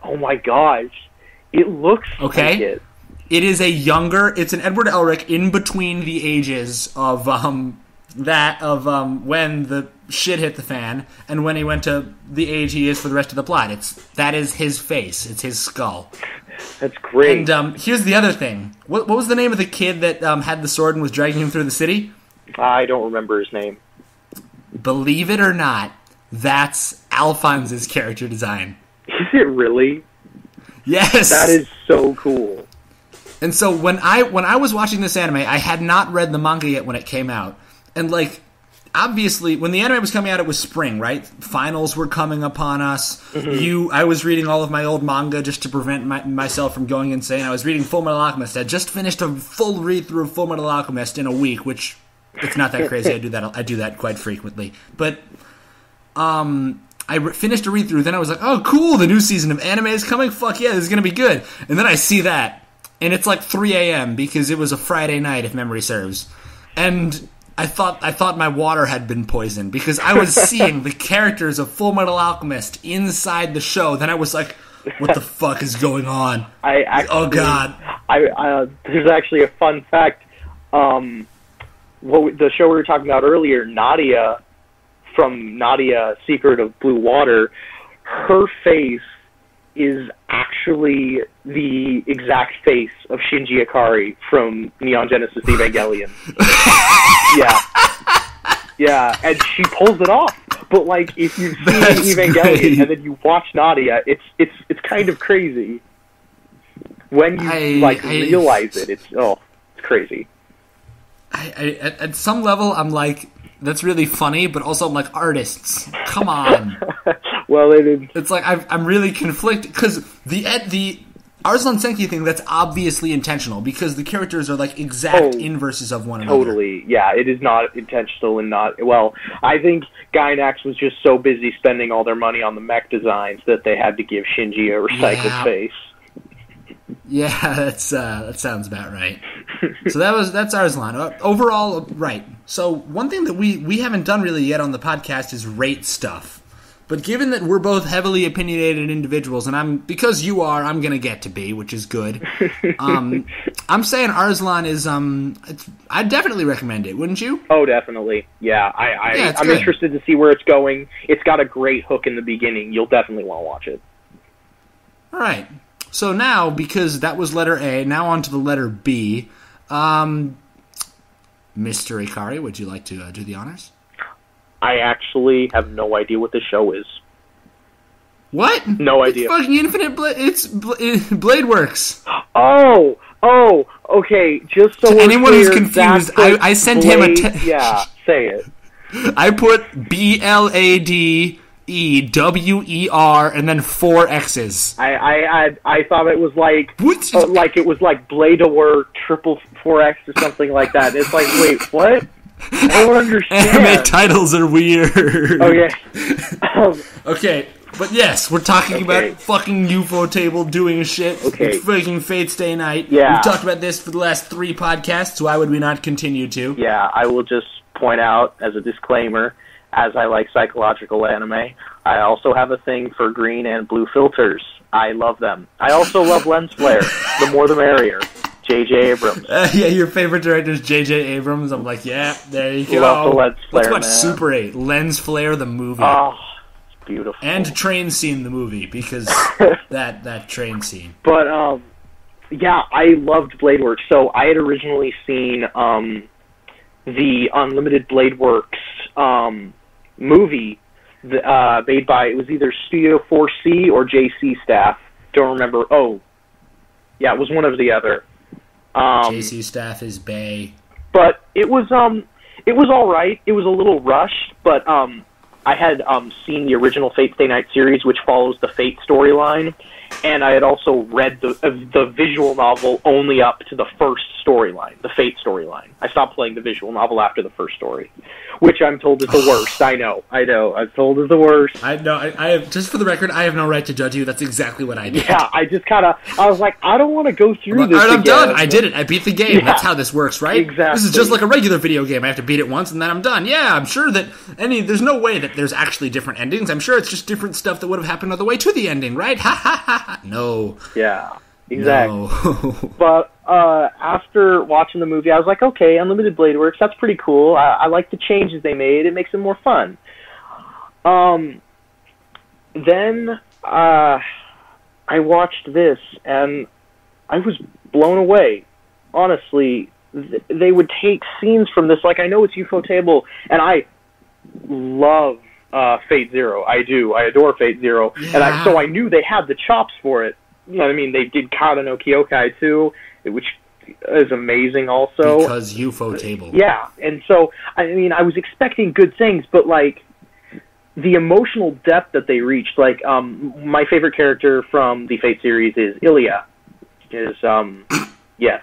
Oh my gosh. It looks like it. It is it's an Edward Elric in between the ages of when the shit hit the fan and when he went to the age he is for the rest of the plot. That is his face. It's his skull. That's great. And here's the other thing. What was the name of the kid that had the sword and was dragging him through the city? I don't remember his name. Believe it or not, that's Alphonse's character design. Is it really? Yes! That is so cool. And so when I was watching this anime, I had not read the manga yet when it came out. And, like, obviously, when the anime was coming out, it was spring, right? Finals were coming upon us. Mm-hmm. I was reading all of my old manga just to prevent myself from going insane. I was reading Full Metal Alchemist. I just finished a full read-through of Full Metal Alchemist in a week, which, it's not that crazy. I do that quite frequently. But, finished a read-through, then I was like, oh, cool, the new season of anime is coming? Fuck yeah, this is going to be good. And then I see that, and it's like 3 a.m. because it was a Friday night, if memory serves. And I thought my water had been poisoned because I was seeing the characters of Full Metal Alchemist inside the show. Then I was like, what the fuck is going on? Oh, God. There's actually a fun fact. The show we were talking about earlier, Nadia, from Nadia, Secret of Blue Water, her face is actually the exact face of Shinji Ikari from Neon Genesis Evangelion. Yeah, and she pulls it off. But, like, if you've seen Evangelion great. and then you watch Nadia, it's kind of crazy. When you realize it, it's crazy. At some level, I'm like, that's really funny, but also I'm like, artists, come on. Well, it is. It's like I'm really conflicted because the Arslan Senki thing, that's obviously intentional because the characters are like exact inverses of one another. Totally, yeah. It is not intentional and not well. I think Gainax was just so busy spending all their money on the mech designs that they had to give Shinji a recycled face. Yeah, that sounds about right. So that's Arslan. Overall, right. So one thing that we haven't done really yet on the podcast is rate stuff. But given that we're both heavily opinionated individuals, and because you are, I'm going to get to be, which is good. I'm saying Arslan is, I'd definitely recommend it, wouldn't you? Oh, definitely. Yeah, I'm interested to see where it's going. It's got a great hook in the beginning. You'll definitely want to watch it. All right. So now, because that was letter A, now on to the letter B. Mr. Ikari, would you like to do the honors? I actually have no idea what this show is. What? No idea. It's fucking Infinite it's Blade Works. Oh, okay. Just so to anyone who's confused, I sent him a text. Yeah, say it. I put BLADEWER and then 4 X's. I thought it was like what? Like it was like Bladewer 4X or something like that. It's like, wait, what? I don't understand. Anime titles are weird. Okay. Okay, but yes, we're talking about fucking UFO table doing shit. Okay. It's fucking Fate Stay Night. Yeah. We've talked about this for the last 3 podcasts, why would we not continue to? Yeah, I will just point out as a disclaimer, as I like psychological anime, I also have a thing for green and blue filters. I love them. I also love lens flare. The more the merrier. J.J. Abrams. Yeah, your favorite director is J.J. Abrams. I'm like, yeah, there you go. Love the lens flare, Let's watch Super 8, Lens Flare the movie. Oh, it's beautiful. And Train Scene the movie, because that train scene. But, yeah, I loved Blade Works. So I had originally seen the Unlimited Blade Works movie made by, it was either Studio 4C or JC staff. Don't remember. Oh, yeah, it was one of the other. JC staff is Bay. But it was all right. It was a little rushed, but I had seen the original Fate Stay Night series, which follows the Fate storyline, and I had also read the visual novel only up to the first storyline, the Fate storyline. I stopped playing the visual novel after the first story, which I'm told is the worst. I know. I'm told is the worst. I know. I have, just for the record, I have no right to judge you. That's exactly what I did. Yeah, I was like, I don't want to go through this. All right, I'm again. done. I did it. I beat the game. Yeah. That's how this works, right? Exactly. This is just like a regular video game. I have to beat it once and then I'm done. Yeah, I'm sure that there's no way that there's actually different endings. I'm sure it's just different stuff that would have happened on the way to the ending, right? Ha ha ha ha. No. Yeah, exactly. No. But after watching the movie, I was like, okay, Unlimited Blade Works, that's pretty cool. I like the changes they made. It makes it more fun. Then I I watched this, and I was blown away. Honestly, they would take scenes from this. Like, I know it's Ufotable, and I love Fate Zero. I do. I adore Fate Zero. Yeah. And so I knew they had the chops for it. You know what I mean? They did Kata no Kyokai, too, which is amazing also. Because Ufotable. Yeah, and so, I mean, I was expecting good things, but, like, the emotional depth that they reached, like, my favorite character from the Fate series is Ilya. Yes.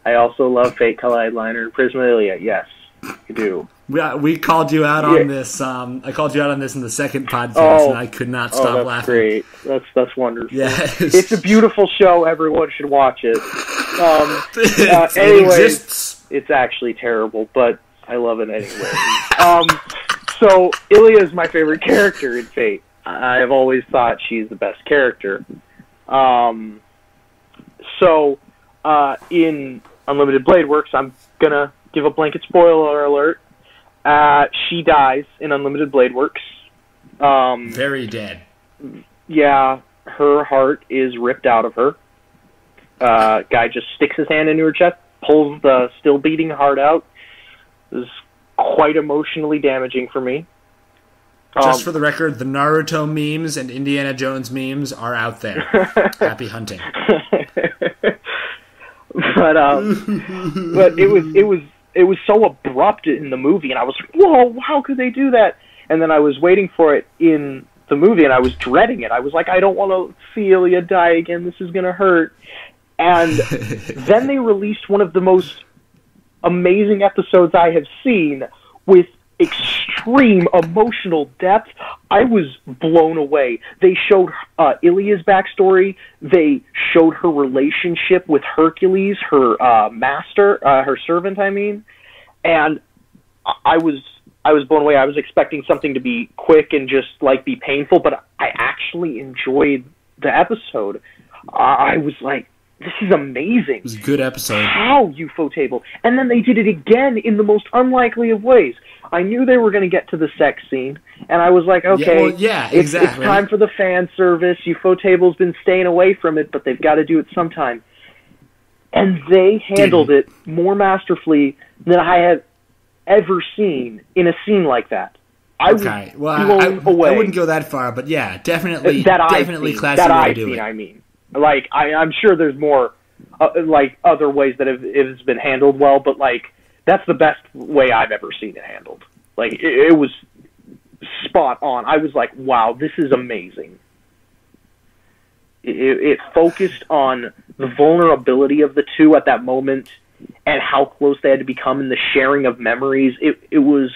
I also love Fate Collide Liner, Prisma Ilya, yes, I do. We called you out on this. I called you out on this in the second podcast, and I could not stop laughing. Great. That's wonderful. Yes. It's a beautiful show. Everyone should watch it. It exists. It's actually terrible, but I love it anyway. So Ilya is my favorite character in Fate. I've always thought she's the best character. So in Unlimited Blade Works, I'm gonna give a blanket spoiler alert. She dies in Unlimited Blade Works. Very dead. Yeah, her heart is ripped out of her. Guy just sticks his hand into her chest, pulls the still beating heart out. It was quite emotionally damaging for me. Just for the record, the Naruto memes and Indiana Jones memes are out there. Happy hunting. But it was so abrupt in the movie, and I was like, whoa, how could they do that? And then I was waiting for it in the movie, and I was dreading it. I was like, I don't want to see Ilya die again. This is going to hurt. And then they released one of the most amazing episodes I have seen with extreme emotional depth. I was blown away. They showed Ilya's backstory. They showed her relationship with Hercules, her master, her servant, I mean. And I was blown away. I was expecting something to be quick and just like be painful, but I actually enjoyed the episode. I was like, this is amazing. It was a good episode. How Ufotable. And then they did it again in the most unlikely of ways. I knew they were going to get to the sex scene, and I was like, okay, exactly. It's time for the fan service. Ufotable's been staying away from it, but they've got to do it sometime. And they handled it more masterfully than I have ever seen in a scene like that. I was blown away. I wouldn't go that far, but yeah, definitely classy that way to do it. I mean. Like, I'm sure there's more, like, other ways that it's been handled well, but, like, that's the best way I've ever seen it handled. Like, it was spot on. I was like, wow, this is amazing. It focused on the vulnerability of the two at that moment and how close they had to become in the sharing of memories. It was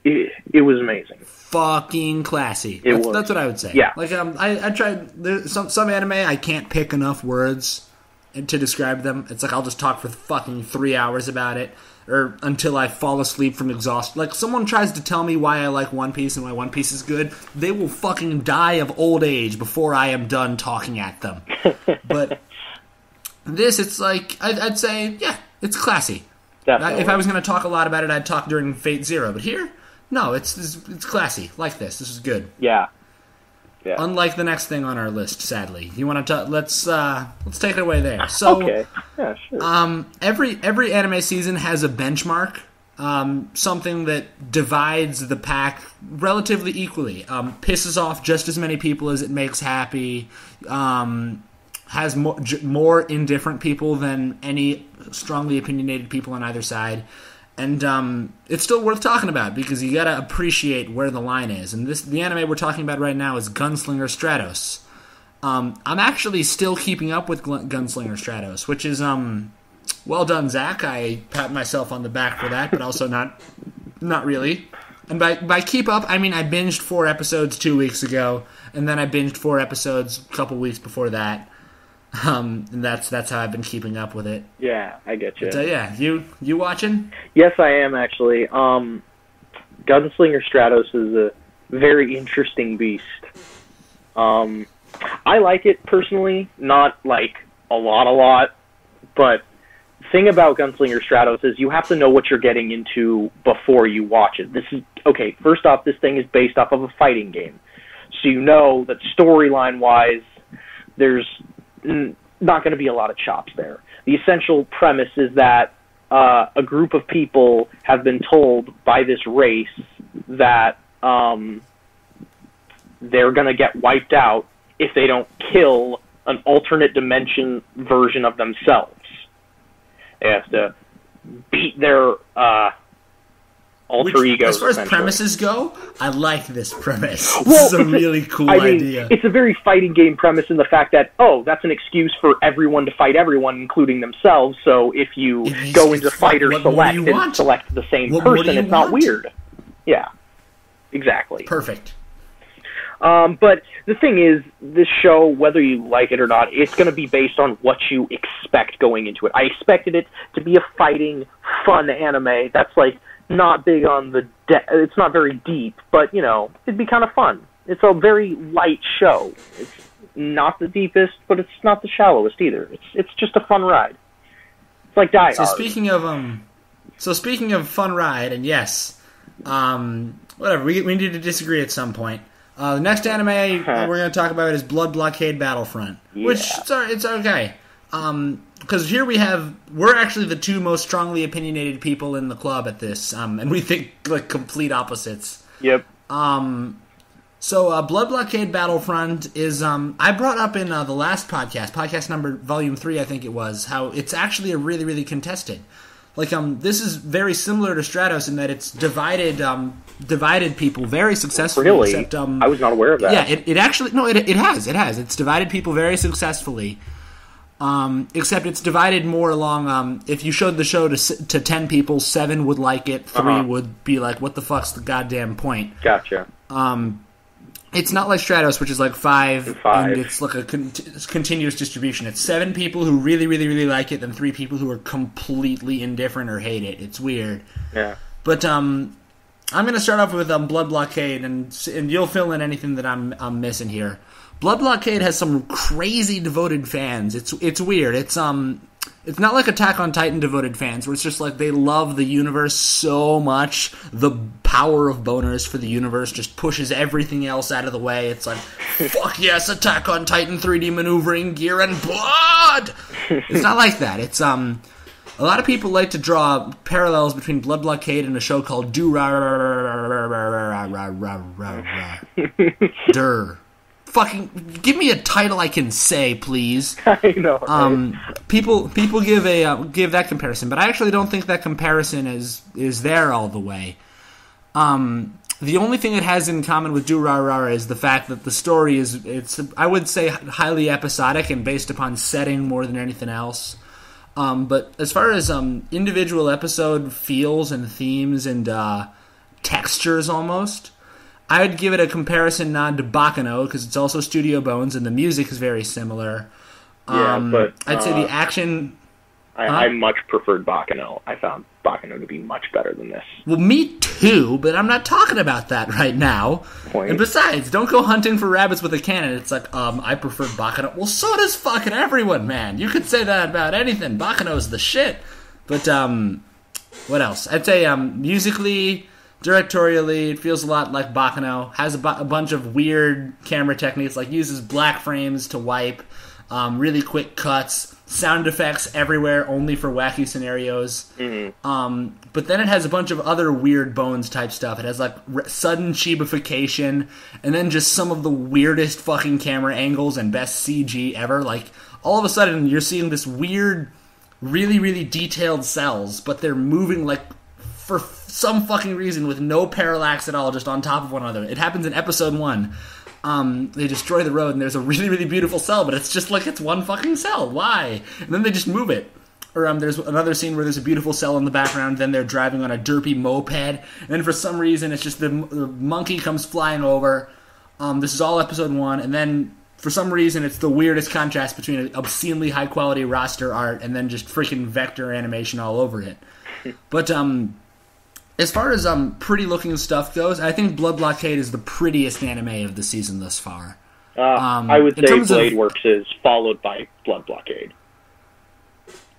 amazing. Fucking classy. That's what I would say. Yeah. Like, I tried, some anime, I can't pick enough words to describe them. It's like I'll just talk for fucking 3 hours about it, or until I fall asleep from exhaustion. Like, someone tries to tell me why I like One Piece and why One Piece is good, they will fucking die of old age before I am done talking at them. But this, it's like, I'd say, yeah, it's classy. Definitely. If I was going to talk a lot about it, I'd talk during Fate Zero. But here, no, it's classy. Like this. This is good. Yeah. Unlike the next thing on our list, sadly. You want to let's take it away there. So, okay. Yeah, sure. Every anime season has a benchmark, something that divides the pack relatively equally. Pisses off just as many people as it makes happy. Has more indifferent people than any strongly opinionated people on either side. And it's still worth talking about because you gotta appreciate where the line is. And the anime we're talking about right now is Gunslinger Stratasys. I'm actually still keeping up with Gunslinger Stratasys, which is well done, Zach. I pat myself on the back for that, but also not really. And by keep up, I mean I binged 4 episodes 2 weeks ago, and then I binged 4 episodes a couple weeks before that. And that's how I've been keeping up with it. Yeah, I get you. But, yeah, you watching? Yes, I am actually. Gunslinger Stratasys is a very interesting beast. I like it personally, not like a lot, but the thing about Gunslinger Stratasys is you have to know what you're getting into before you watch it. First off, this thing is based off of a fighting game. So you know that storyline-wise, there's not going to be a lot of chops there. The essential premise is that a group of people have been told by this race that they're going to get wiped out if they don't kill an alternate dimension version of themselves. They have to beat their alter egos. As far as premises go, I like this premise. This is a really cool idea. It's a very fighting game premise in the fact that, that's an excuse for everyone to fight everyone, including themselves, so if you go into fighter select and select the same person, it's not weird. Yeah, exactly. Perfect. But the thing is, this show, whether you like it or not, it's going to be based on what you expect going into it. I expected it to be a fighting, fun anime that's, like, not big on the... it's not very deep, but, it'd be kind of fun. It's a very light show. It's not the deepest, but it's not the shallowest either. It's just a fun ride. It's like Die Hard. Speaking of fun ride, and yes, whatever, we need to disagree at some point. The next anime we're going to talk about is Blood Blockade Battlefront, which it's okay. Because here we're actually the two most strongly opinionated people in the club at this, and we think like complete opposites. Yep. So Blood Blockade Battlefront is, I brought up in the last podcast number, volume 3, I think it was, how it's actually a really, really contested. Like, this is very similar to Stratos in that it's divided people very successfully. Really? Except, I was not aware of that. Yeah, it actually, no, it has. It's divided people very successfully. Except it's divided more along, if you showed the show to 10 people, 7 would like it, 3 would be like, what the fuck's the goddamn point? Gotcha. It's not like Stratos, which is like 5, and it's like a continuous distribution. It's 7 people who really, really, really like it, then 3 people who are completely indifferent or hate it. It's weird. Yeah. But I'm going to start off with Blood Blockade, and you'll fill in anything that I'm missing here. Blood Blockade has some crazy devoted fans. It's weird. It's not like Attack on Titan devoted fans, where it's just like they love the universe so much, the power of boners for the universe just pushes everything else out of the way. It's like, fuck yes, Attack on Titan 3D maneuvering, gear, and blood! It's not like that. It's, a lot of people like to draw parallels between Blood Blockade and a show called Dur. Fucking give me a title I can say, please. I know. Right? People give that comparison, but I actually don't think that comparison is there all the way. The only thing it has in common with Durarara is the fact that the story it's I would say highly episodic and based upon setting more than anything else. But as far as individual episode feels and themes and textures almost, I would give it a comparison nod to Bakano, because it's also Studio Bones, and the music is very similar. But I'd say the action... I much preferred Bakano. I found Bakano to be much better than this. Well, me too, but I'm not talking about that right now. Point. And besides, don't go hunting for rabbits with a cannon. It's like, I prefer Bakano. Well, so does fucking everyone, man. You could say that about anything. Bakano's the shit. But, what else? I'd say, musically... Directorially, it feels a lot like Bakano. Has a bunch of weird camera techniques, like uses black frames to wipe, really quick cuts, sound effects everywhere, only for wacky scenarios. Mm-hmm. But then it has a bunch of other weird Bones type stuff. It has like sudden chibification, and then just some of the weirdest fucking camera angles and best CG ever. Like, all of a sudden, you're seeing this weird, really, really detailed cells, but they're moving like for some fucking reason with no parallax at all, just on top of one another. It happens in episode 1. They destroy the road, and there's a really, really beautiful cell, but it's just like it's one fucking cell. Why? And then they just move it. Or there's another scene where there's a beautiful cell in the background, then they're driving on a derpy moped, and then for some reason it's just the monkey comes flying over. This is all episode 1, and then for some reason it's the weirdest contrast between an obscenely high-quality roster art and then just freaking vector animation all over it. But, as far as pretty-looking stuff goes, I think Blood Blockade is the prettiest anime of the season thus far. I would say Blade Works is followed by Blood Blockade.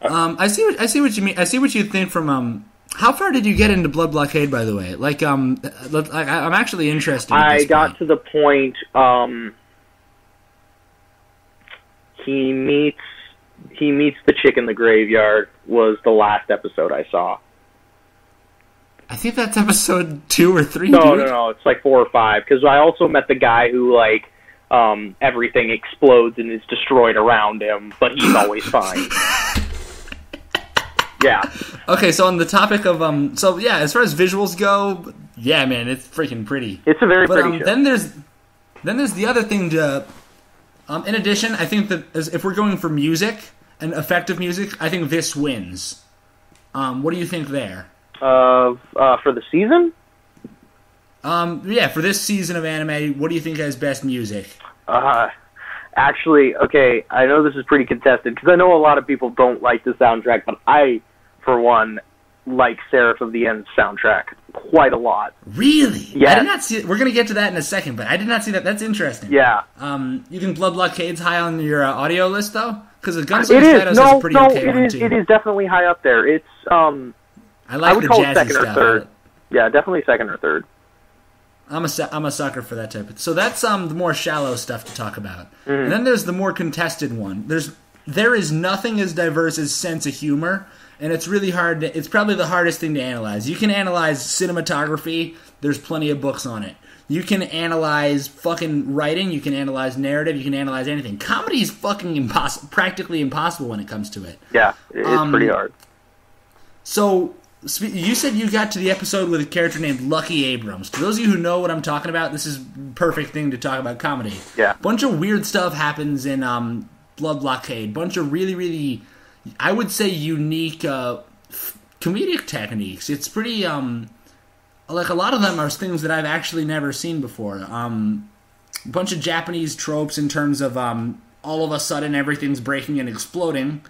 I see what you mean. I see what you think from... how far did you get into Blood Blockade, by the way? Like, I'm actually interested. I got to the point... he meets the chick in the graveyard was the last episode I saw. I think that's episode 2 or 3. No, it's like 4 or 5. Because I also met the guy who like everything explodes and is destroyed around him, but he's always fine. Yeah. Okay, so on the topic of as far as visuals go, yeah, man, it's freaking pretty. It's a very pretty show. Then there's the other thing to. In addition, I think that if we're going for music and effective music, I think this wins. What do you think there? For the season? For this season of anime, what do you think has best music? Actually, okay, I know this is pretty contested, because I know a lot of people don't like the soundtrack, but I, for one, like Seraph of the End's soundtrack quite a lot. Really? Yeah. I did not see it. We're going to get to that in a second, but I did not see that. That's interesting. Yeah. You think Blockade's high on your audio list, though? Because the Gunslinger Stratasys is a pretty okay one, too. It is definitely high up there. It's, I would call it second or third. Yeah, definitely second or third. I'm a sucker for that type of... So that's the more shallow stuff to talk about. Mm-hmm. And then there's the more contested one. There is nothing as diverse as sense of humor, and it's really hard to... It's probably the hardest thing to analyze. You can analyze cinematography. There's plenty of books on it. You can analyze fucking writing. You can analyze narrative. You can analyze anything. Comedy is fucking practically impossible when it comes to it. Yeah, it's pretty hard. So... You said you got to the episode with a character named Lucky Abrams. For those of you who know what I'm talking about, this is perfect thing to talk about comedy. Yeah. Bunch of weird stuff happens in Blockade. Bunch of really, really, I would say, unique comedic techniques. It's pretty, like a lot of them are things that I've actually never seen before. A bunch of Japanese tropes in terms of all of a sudden everything's breaking and exploding.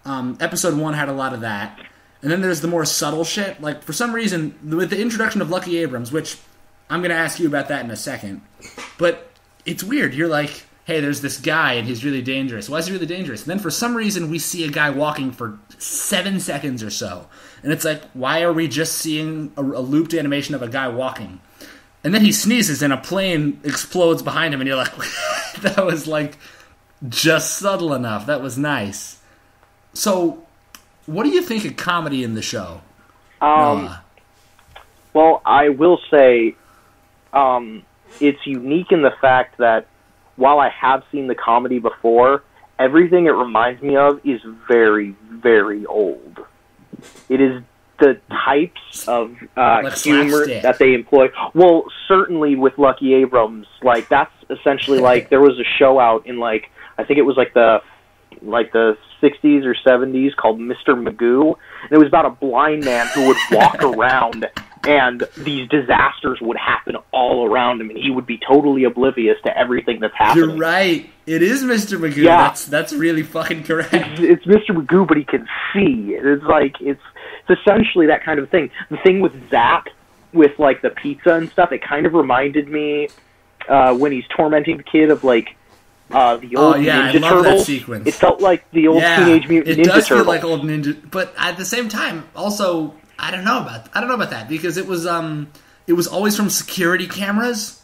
Episode 1 had a lot of that. And then there's the more subtle shit. Like, for some reason, with the introduction of Lucky Abrams, which I'm going to ask you about that in a second, but it's weird. You're like, hey, there's this guy, and he's really dangerous. Why is he really dangerous? And then for some reason, we see a guy walking for 7 seconds or so. And it's like, why are we just seeing a looped animation of a guy walking? And then he sneezes, and a plane explodes behind him, and you're like, that was, like, just subtle enough. That was nice. So... what do you think of comedy in the show? Well, I will say it's unique in the fact that while I have seen the comedy before, everything it reminds me of is very, very old. It is the types of like humor slapstick that they employ. Well, certainly with Lucky Abrams, like that's essentially like there was a show out in like I think it was like the 60s or 70s called Mr. Magoo. And it was about a blind man who would walk around and these disasters would happen all around him and he would be totally oblivious to everything that's happening. You're right. It is Mr. Magoo. Yeah. That's really fucking correct. It's Mr. Magoo, but he can see. It's like, it's essentially that kind of thing. The thing with Zap, with like the pizza and stuff, it kind of reminded me when he's tormenting the kid of like, the old Ninja Turtle. That sequence. It felt like the old Teenage Mutant Ninja Turtle. It does feel like old Ninja, but at the same time, also I don't know about that because it was always from security cameras,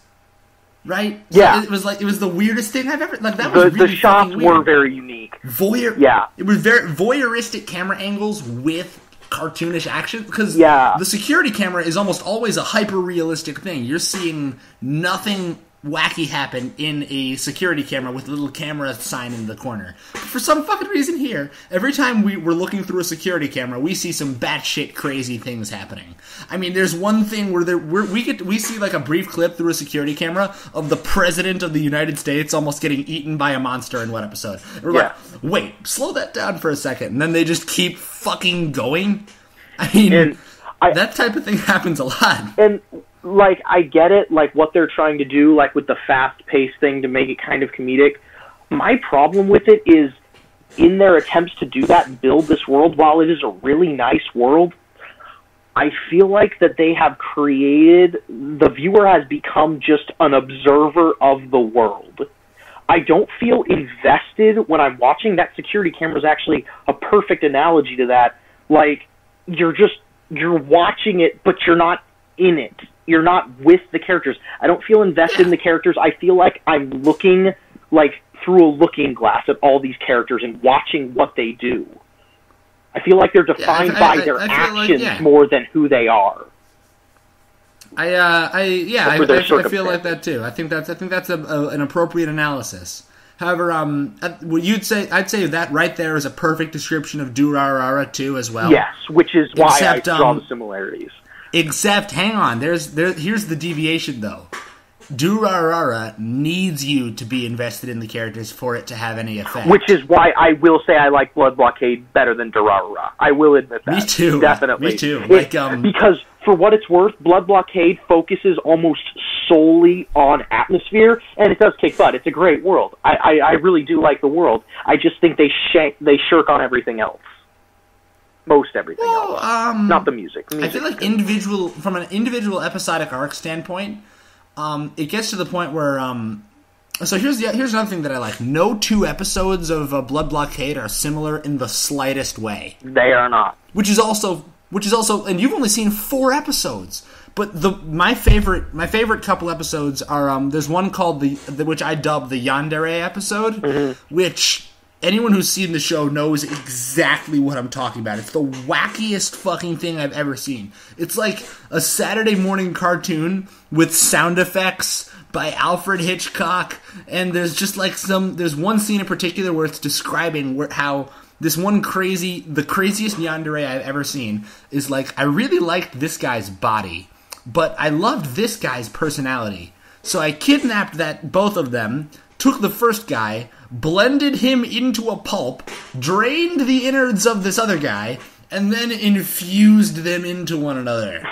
right? Yeah, it was the weirdest thing I've ever like. That was really the shots weird. were very unique. It was very voyeuristic camera angles with cartoonish action because the security camera is almost always a hyper realistic thing. You're seeing nothing wacky happen in a security camera with a little camera sign in the corner. But for some fucking reason here, every time we're looking through a security camera, we see some batshit crazy things happening. I mean, there's one thing where we see like a brief clip through a security camera of the President of the United States almost getting eaten by a monster in one episode. And we're like, wait, slow that down for a second. And then they just keep fucking going. I mean, that type of thing happens a lot. And like, I get it, like, what they're trying to do, like, with the fast-paced thing to make it kind of comedic. My problem with it is, in their attempts to do that and build this world, while it is a really nice world, I feel like that they have created, the viewer has become just an observer of the world. I don't feel invested when I'm watching. That security camera is actually a perfect analogy to that. Like, you're watching it, but you're not in it. You're not with the characters. I don't feel invested in the characters. I feel like I'm looking like through a looking glass at all these characters and watching what they do. I feel like they're defined by their actions more than who they are. I feel like that too. I think that's an appropriate analysis. However, I'd say that right there is a perfect description of Durarara too, as well. Yes, which is why I draw the similarities. Except, hang on, here's the deviation though. Durarara needs you to be invested in the characters for it to have any effect. Which is why I will say I like Blood Blockade better than Durarara. I will admit that. Me too. Definitely. Me too. Because, for what it's worth, Blood Blockade focuses almost solely on atmosphere, and it does kick butt. It's a great world. I really do like the world. I just think they shirk on everything else. Most everything else. Not the music. I feel like from an individual episodic arc standpoint, it gets to the point where so here's another thing that I like. No two episodes of Blood Blockade are similar in the slightest way. They are not. Which is also, and you've only seen 4 episodes. But my favorite couple episodes are there's one called which I dubbed the Yandere episode, which anyone who's seen the show knows exactly what I'm talking about. It's the wackiest fucking thing I've ever seen. It's like a Saturday morning cartoon with sound effects by Alfred Hitchcock, and there's just like there's one scene in particular where it's describing how this the craziest yandere I've ever seen is like, I really liked this guy's body, but I loved this guy's personality. So I kidnapped both of them, took the first guy, blended him into a pulp, drained the innards of this other guy, and then infused them into one another.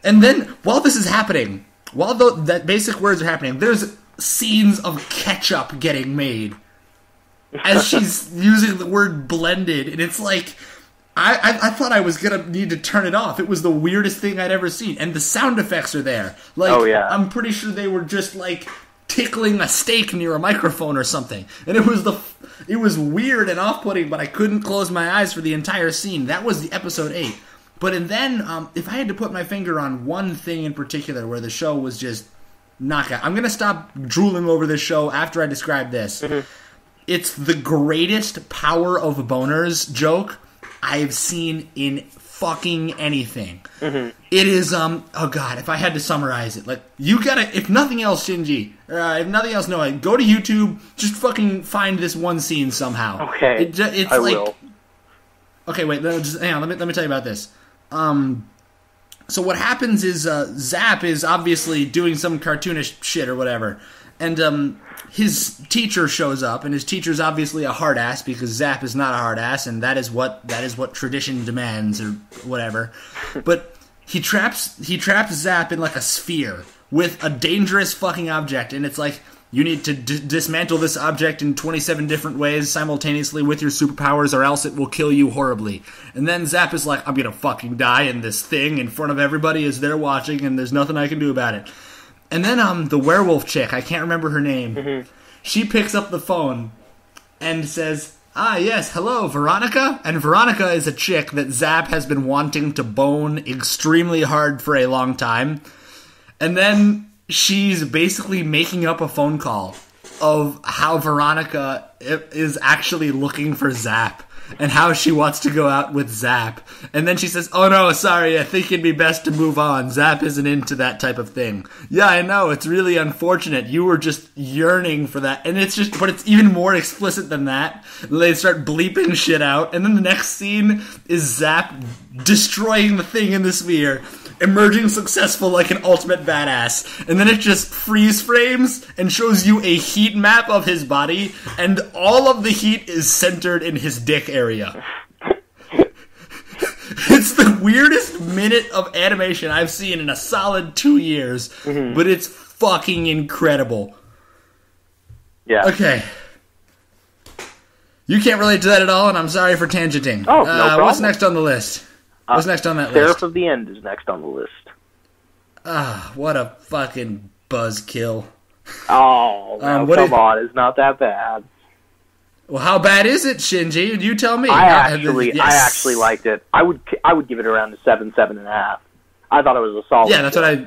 And then, while this is happening, that basic words are happening, there's scenes of ketchup getting made as she's using the word blended, and it's like, I thought I was gonna need to turn it off. It was the weirdest thing I'd ever seen, and the sound effects are there. Like, oh, yeah. I'm pretty sure they were just like tickling a steak near a microphone or something, and it was weird and off-putting, but I couldn't close my eyes for the entire scene. That was the episode 8. But then, if I had to put my finger on one thing in particular where the show was just knockout, I'm gonna stop drooling over this show after I describe this. Mm-hmm. It's the greatest power of boners joke I've seen in fucking anything. Mm-hmm. It is, oh god, if I had to summarize it, like, you gotta, if nothing else, Shinji, if nothing else, Noah, go to YouTube, just fucking find this one scene somehow. Okay, it's I like, will. Okay, wait, hang on, let me tell you about this. So what happens is, Zap is obviously doing some cartoonish shit or whatever, and, his teacher shows up, and his teacher's obviously a hard ass because Zap is not a hard ass, and that is what tradition demands or whatever. But he traps Zap in like a sphere with a dangerous fucking object, and it's like, you need to dismantle this object in 27 different ways simultaneously with your superpowers, or else it will kill you horribly. And then Zap is like, I'm gonna fucking die in this thing in front of everybody as they're watching, and there's nothing I can do about it. And then the werewolf chick, I can't remember her name, mm-hmm. She picks up the phone and says, yes, hello, Veronica? And Veronica is a chick that Zap has been wanting to bone extremely hard for a long time. And then she's basically making up a phone call of how Veronica is actually looking for Zap and how she wants to go out with Zap. And then she says, oh no, sorry, I think it'd be best to move on. Zap isn't into that type of thing. Yeah, I know, it's really unfortunate. You were just yearning for that. And it's just, but it's even more explicit than that. They start bleeping shit out. And then the next scene is Zap destroying the thing in the sphere, emerging successful like an ultimate badass. And then it just freeze frames and shows you a heat map of his body, and all of the heat is centered in his dick area. It's the weirdest minute of animation I've seen in a solid 2 years, mm-hmm. but it's fucking incredible. Yeah. Okay. You can't relate to that at all, and I'm sorry for tangenting. Oh, no problem. What's next on the list? What's next on that list? Seraph of the End is next on the list. What a fucking buzzkill. Oh, now, come on, it's not that bad. Well, how bad is it, Shinji? You tell me. I actually liked it. I would give it around a 7.5. I thought it was a solid. Yeah, that's what I.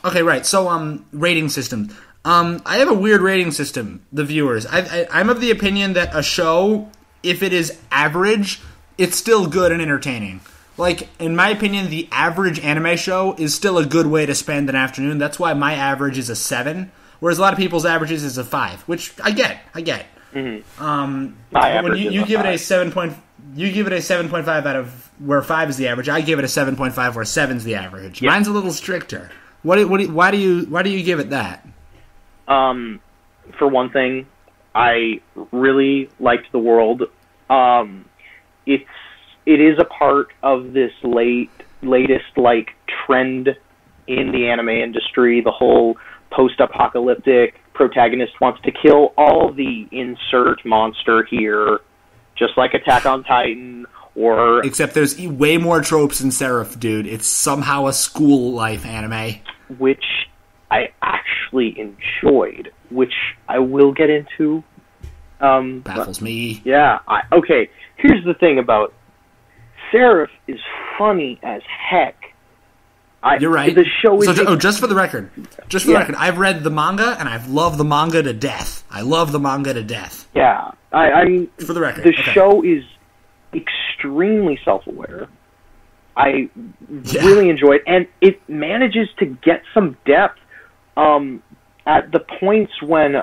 Okay, right. So, rating system. I have a weird rating system, the viewers. I'm of the opinion that a show, if it is average, it's still good and entertaining. Like, in my opinion, the average anime show is still a good way to spend an afternoon. That's why my average is a 7, whereas a lot of people's averages is a 5, which I get. Mm-hmm. When you give it a 7 point, you give it a 7.5 out of where 5 is the average. I give it a 7.5 where 7 is the average. Yep. Mine's a little stricter. Why do you give it that? For one thing, I really liked the world. It is a part of this latest like trend in the anime industry. The whole post-apocalyptic protagonist wants to kill all the insert monster here, just like Attack on Titan. Or except there's way more tropes in Seraph, dude. It's somehow a school life anime, which I actually enjoyed, which I will get into. Baffles me. Yeah. Okay. Here's the thing about Seraph is funny as heck. You're right. The show is... just for the record, I've read the manga, and I've loved the manga to death. I love the manga to death. Yeah. I mean... For the record. The show is extremely self-aware. I really enjoy it, and it manages to get some depth at the points when...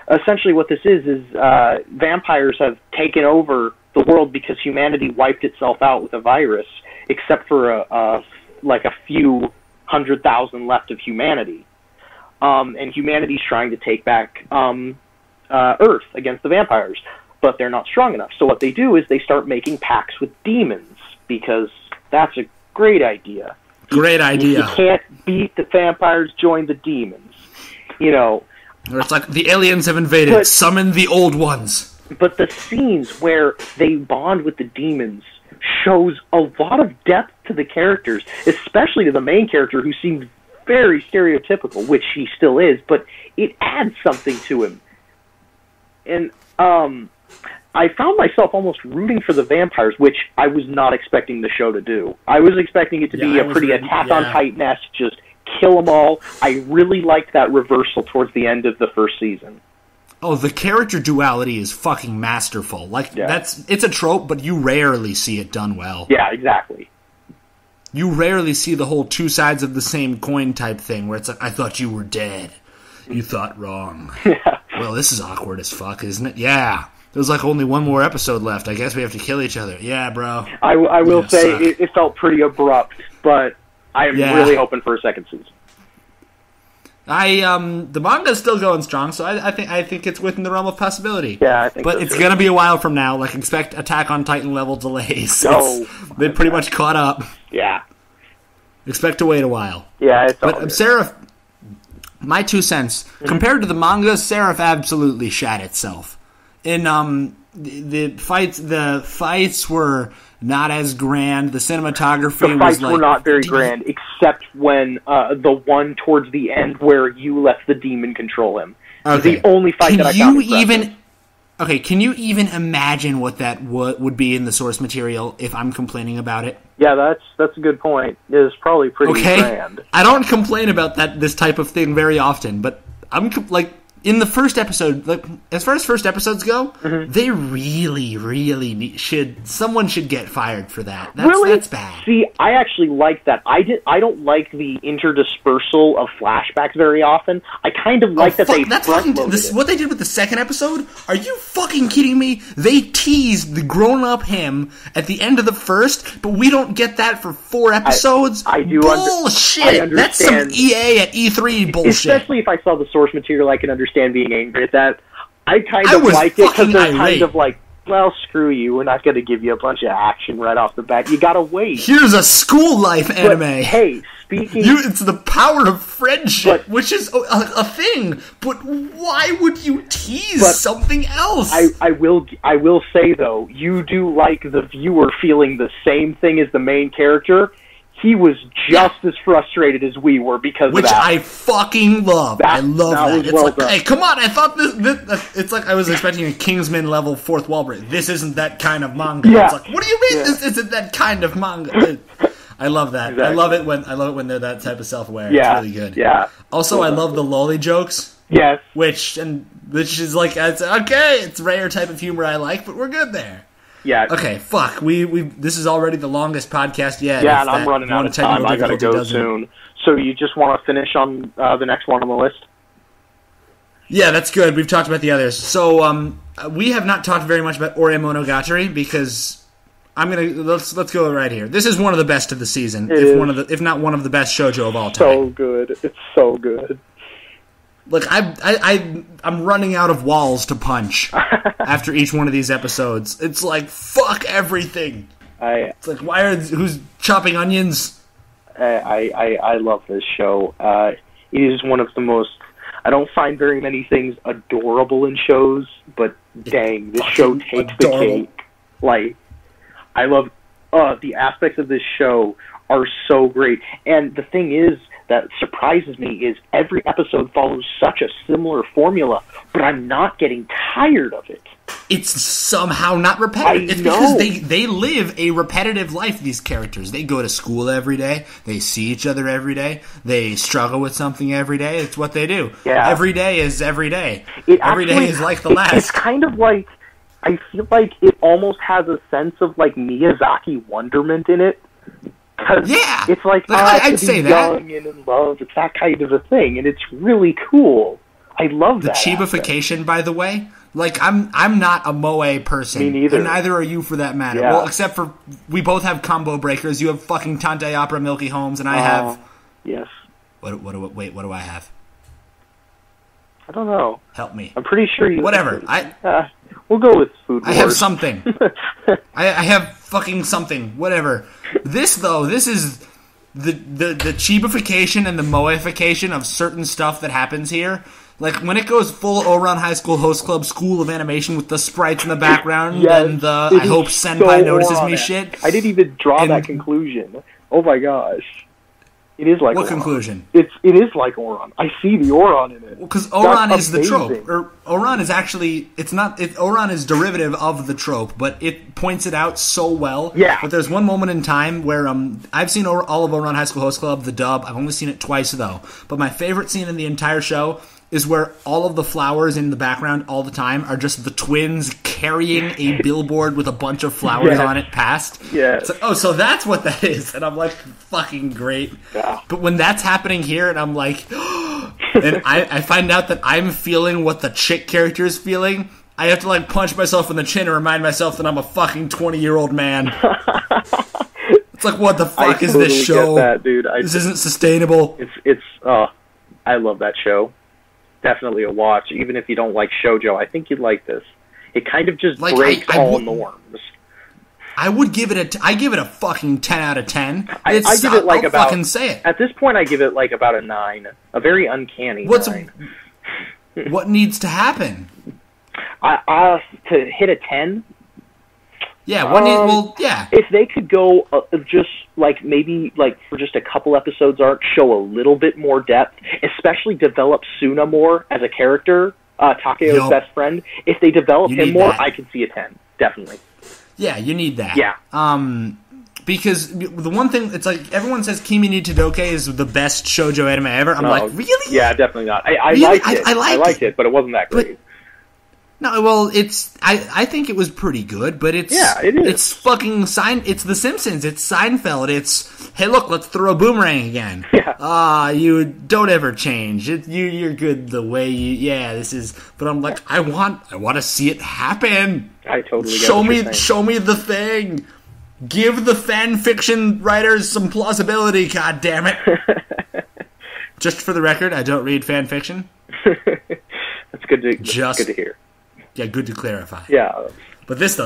essentially what this is vampires have taken over the world because humanity wiped itself out with a virus, except for a few 100,000 left of humanity. And humanity's trying to take back Earth against the vampires, but they're not strong enough. So what they do is they start making pacts with demons, because that's a great idea. Great idea. You can't beat the vampires, join the demons. You know... Or it's like the aliens have invaded, summon the old ones. But the scenes where they bond with the demons shows a lot of depth to the characters, especially to the main character, who seems very stereotypical, which he still is, but it adds something to him. And I found myself almost rooting for the vampires, which I was not expecting the show to do. I was expecting it to be a pretty Attack on Titan-esque, just kill them all. I really liked that reversal towards the end of the first season. Oh, the character duality is fucking masterful. Like, it's a trope, but you rarely see it done well. Yeah, exactly. You rarely see the whole two sides of the same coin type thing, where it's like, I thought you were dead. You thought wrong. Yeah. Well, this is awkward as fuck, isn't it? Yeah. There's like only one more episode left. I guess we have to kill each other. Yeah, bro. I will say it felt pretty abrupt, but I'm really hoping for a second season. The manga's still going strong, so I think it's within the realm of possibility. Yeah, I think but it's gonna be a while from now. Like, expect Attack on Titan level delays. They're pretty much caught up. Yeah. Expect to wait a while. Yeah, it's all but Seraph, my 2 cents, compared to the manga, Seraph absolutely shat itself. In the fights were not as grand. The cinematography was were not very grand, except when the one towards the end where you let the demon control him. Okay. The only fight that I found impressive. Okay, can you even imagine what that would be in the source material if I'm complaining about it? Yeah, that's a good point. It's probably pretty grand. I don't complain about this type of thing very often, but I'm like, in the first episode, like, as far as first episodes go, they really someone should get fired for that. That's bad. See, I actually like that. I don't like the interdispersal of flashbacks very often. I kind of like that they front-loaded it. What they did with the second episode? Are you fucking kidding me? They teased the grown-up him at the end of the first, but we don't get that for 4 episodes? I do bullshit! That's some EA at E3 bullshit. Especially if I saw the source material, I can understand being angry at that. I kind of like it because they're kind of like, well, screw you, we're not going to give you a bunch of action right off the bat. You gotta wait. Here's a school life anime. But, hey, speaking... it's the power of friendship, which is a thing, but why would you tease something else? I will say, though, you do like the viewer feeling the same thing as the main character. He was just as frustrated as we were because of that. Which I fucking love. I love that. It's like, done. Hey, come on, I thought this... It's like I was expecting a Kingsman level 4th wall break. This isn't that kind of manga. Yeah. It's like, what do you mean this isn't that kind of manga? I love that. Exactly. I love it when they're that type of self-aware. Yeah. It's really good. Yeah. Also, I love the lolly jokes. Yes. Which is like, it's rare type of humor I like, but we're good there. Yeah. Okay, fuck. This is already the longest podcast yet. Yeah, and I'm running out of time. I gotta go soon. So you just want to finish on the next one on the list? Yeah, that's good. We've talked about the others. So we have not talked very much about Ore Monogatari because let's go right here. This is one of the best of the season, if not one of the best shoujo of all time. So good. It's so good. Look, I'm running out of walls to punch after each one of these episodes. It's like, fuck everything. It's like, who's chopping onions? I love this show. It is one of the most. I don't find very many things adorable in shows, but dang, this show takes the cake. Like, I love the aspects of this show are so great. And the thing is that surprises me is every episode follows such a similar formula, but I'm not getting tired of it. It's somehow not repetitive. It's because they live a repetitive life, these characters. They go to school every day. They see each other every day. They struggle with something every day. It's what they do. Yeah. Every day is every day. Every day is like the last. It's kind of like, I feel like it almost has a sense of like Miyazaki wonderment in it. Yeah. It's like I'd say that. Young and in love. It's that kind of a thing, and it's really cool. I love that. The chibification, by the way. Like, I'm not a moe person. Me neither. And neither are you, for that matter. Yeah. Well, except for we both have combo breakers. You have fucking Tante Opera Milky Holmes, and I have. Yes. What do I have? I don't know. Help me. I'm pretty sure you. Whatever. We'll go with Food Wars. I have something. I have fucking something. Whatever. This is the chibification and the moeification of certain stuff that happens here. Like, when it goes full Ouran High School Host Club School of Animation with the sprites in the background and the I hope Senpai notices me shit. I didn't even draw that conclusion. Oh my gosh. It is like what Ouran. Conclusion? It is like Ouran. I see the Ouran in it. Because Ouran is the trope. Ouran is actually, it's not, Ouran is derivative of the trope, but it points it out so well. Yeah. But there's one moment in time where I've seen all of Ouran High School Host Club, the dub. I've only seen it twice, though. But my favorite scene in the entire show is where all of the flowers in the background all the time are just the twins carrying a billboard with a bunch of flowers on it past. Yeah. It's like, oh, so that's what that is. And I'm like, fucking great. Yeah. But when that's happening here, and I'm like, and I find out that I'm feeling what the chick character is feeling, I have to like punch myself in the chin and remind myself that I'm a fucking 20-year-old man. It's like, what the fuck is this show? Get that, dude. This isn't sustainable. I love that show. Definitely a watch, even if you don't like shoujo. I think you'd like this. It kind of just breaks all norms. I would give it I give it a fucking 10 out of 10. I give it like I'll about. Fucking say it. At this point, I give it like about a 9, a very uncanny 9. What needs to happen? To hit a 10. Yeah. If they could go just like maybe like for just a couple episodes arc, show a little bit more depth, especially develop Suna more as a character, Takeo's best friend. If they develop him more, I can see a 10, definitely. Yeah, you need that. Yeah. Because the one thing, it's like everyone says Kimi ni Todoke is the best shoujo anime ever. I'm like, really? Yeah, definitely not. I really? liked it. I liked it, but it wasn't that great. No, well, I think it was pretty good, but it is. It's fucking it's The Simpsons. It's Seinfeld. It's, hey, look, let's throw a boomerang again. Yeah. You don't ever change. You're good the way this is. But I'm like, I want to see it happen. I totally get Show me the thing. Give the fan fiction writers some plausibility. God damn it. Just for the record, I don't read fan fiction. That's good to hear. Yeah, good to clarify. Yeah. But this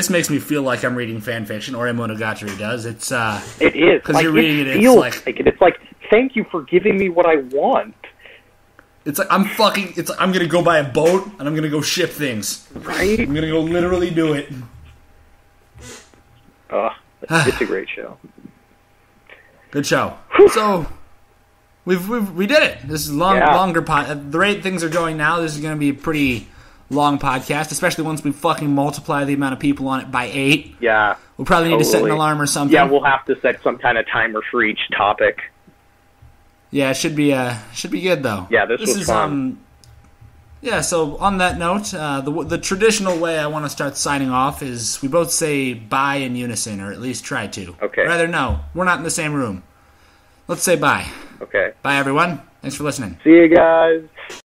makes me feel like I'm reading fan fiction, or Monogatari does. It is. Because you're reading it, it's like, thank you for giving me what I want. It's like, I'm gonna go buy a boat, and I'm gonna go ship things. Right? I'm gonna go literally do it. It's a great show. Good show. So, we did it. This is longer pod. The rate things are going now, this is gonna be a pretty long podcast, especially once we fucking multiply the amount of people on it by 8. Yeah. We'll probably need to set an alarm or something. Yeah, we'll have to set some kind of timer for each topic. Yeah, it should be good though. Yeah, this was fun. Yeah, so on that note, the traditional way I want to start signing off is we both say bye in unison, or at least try to. Okay. Or rather, no, we're not in the same room. Let's say bye. Okay. Bye, everyone. Thanks for listening. See you guys.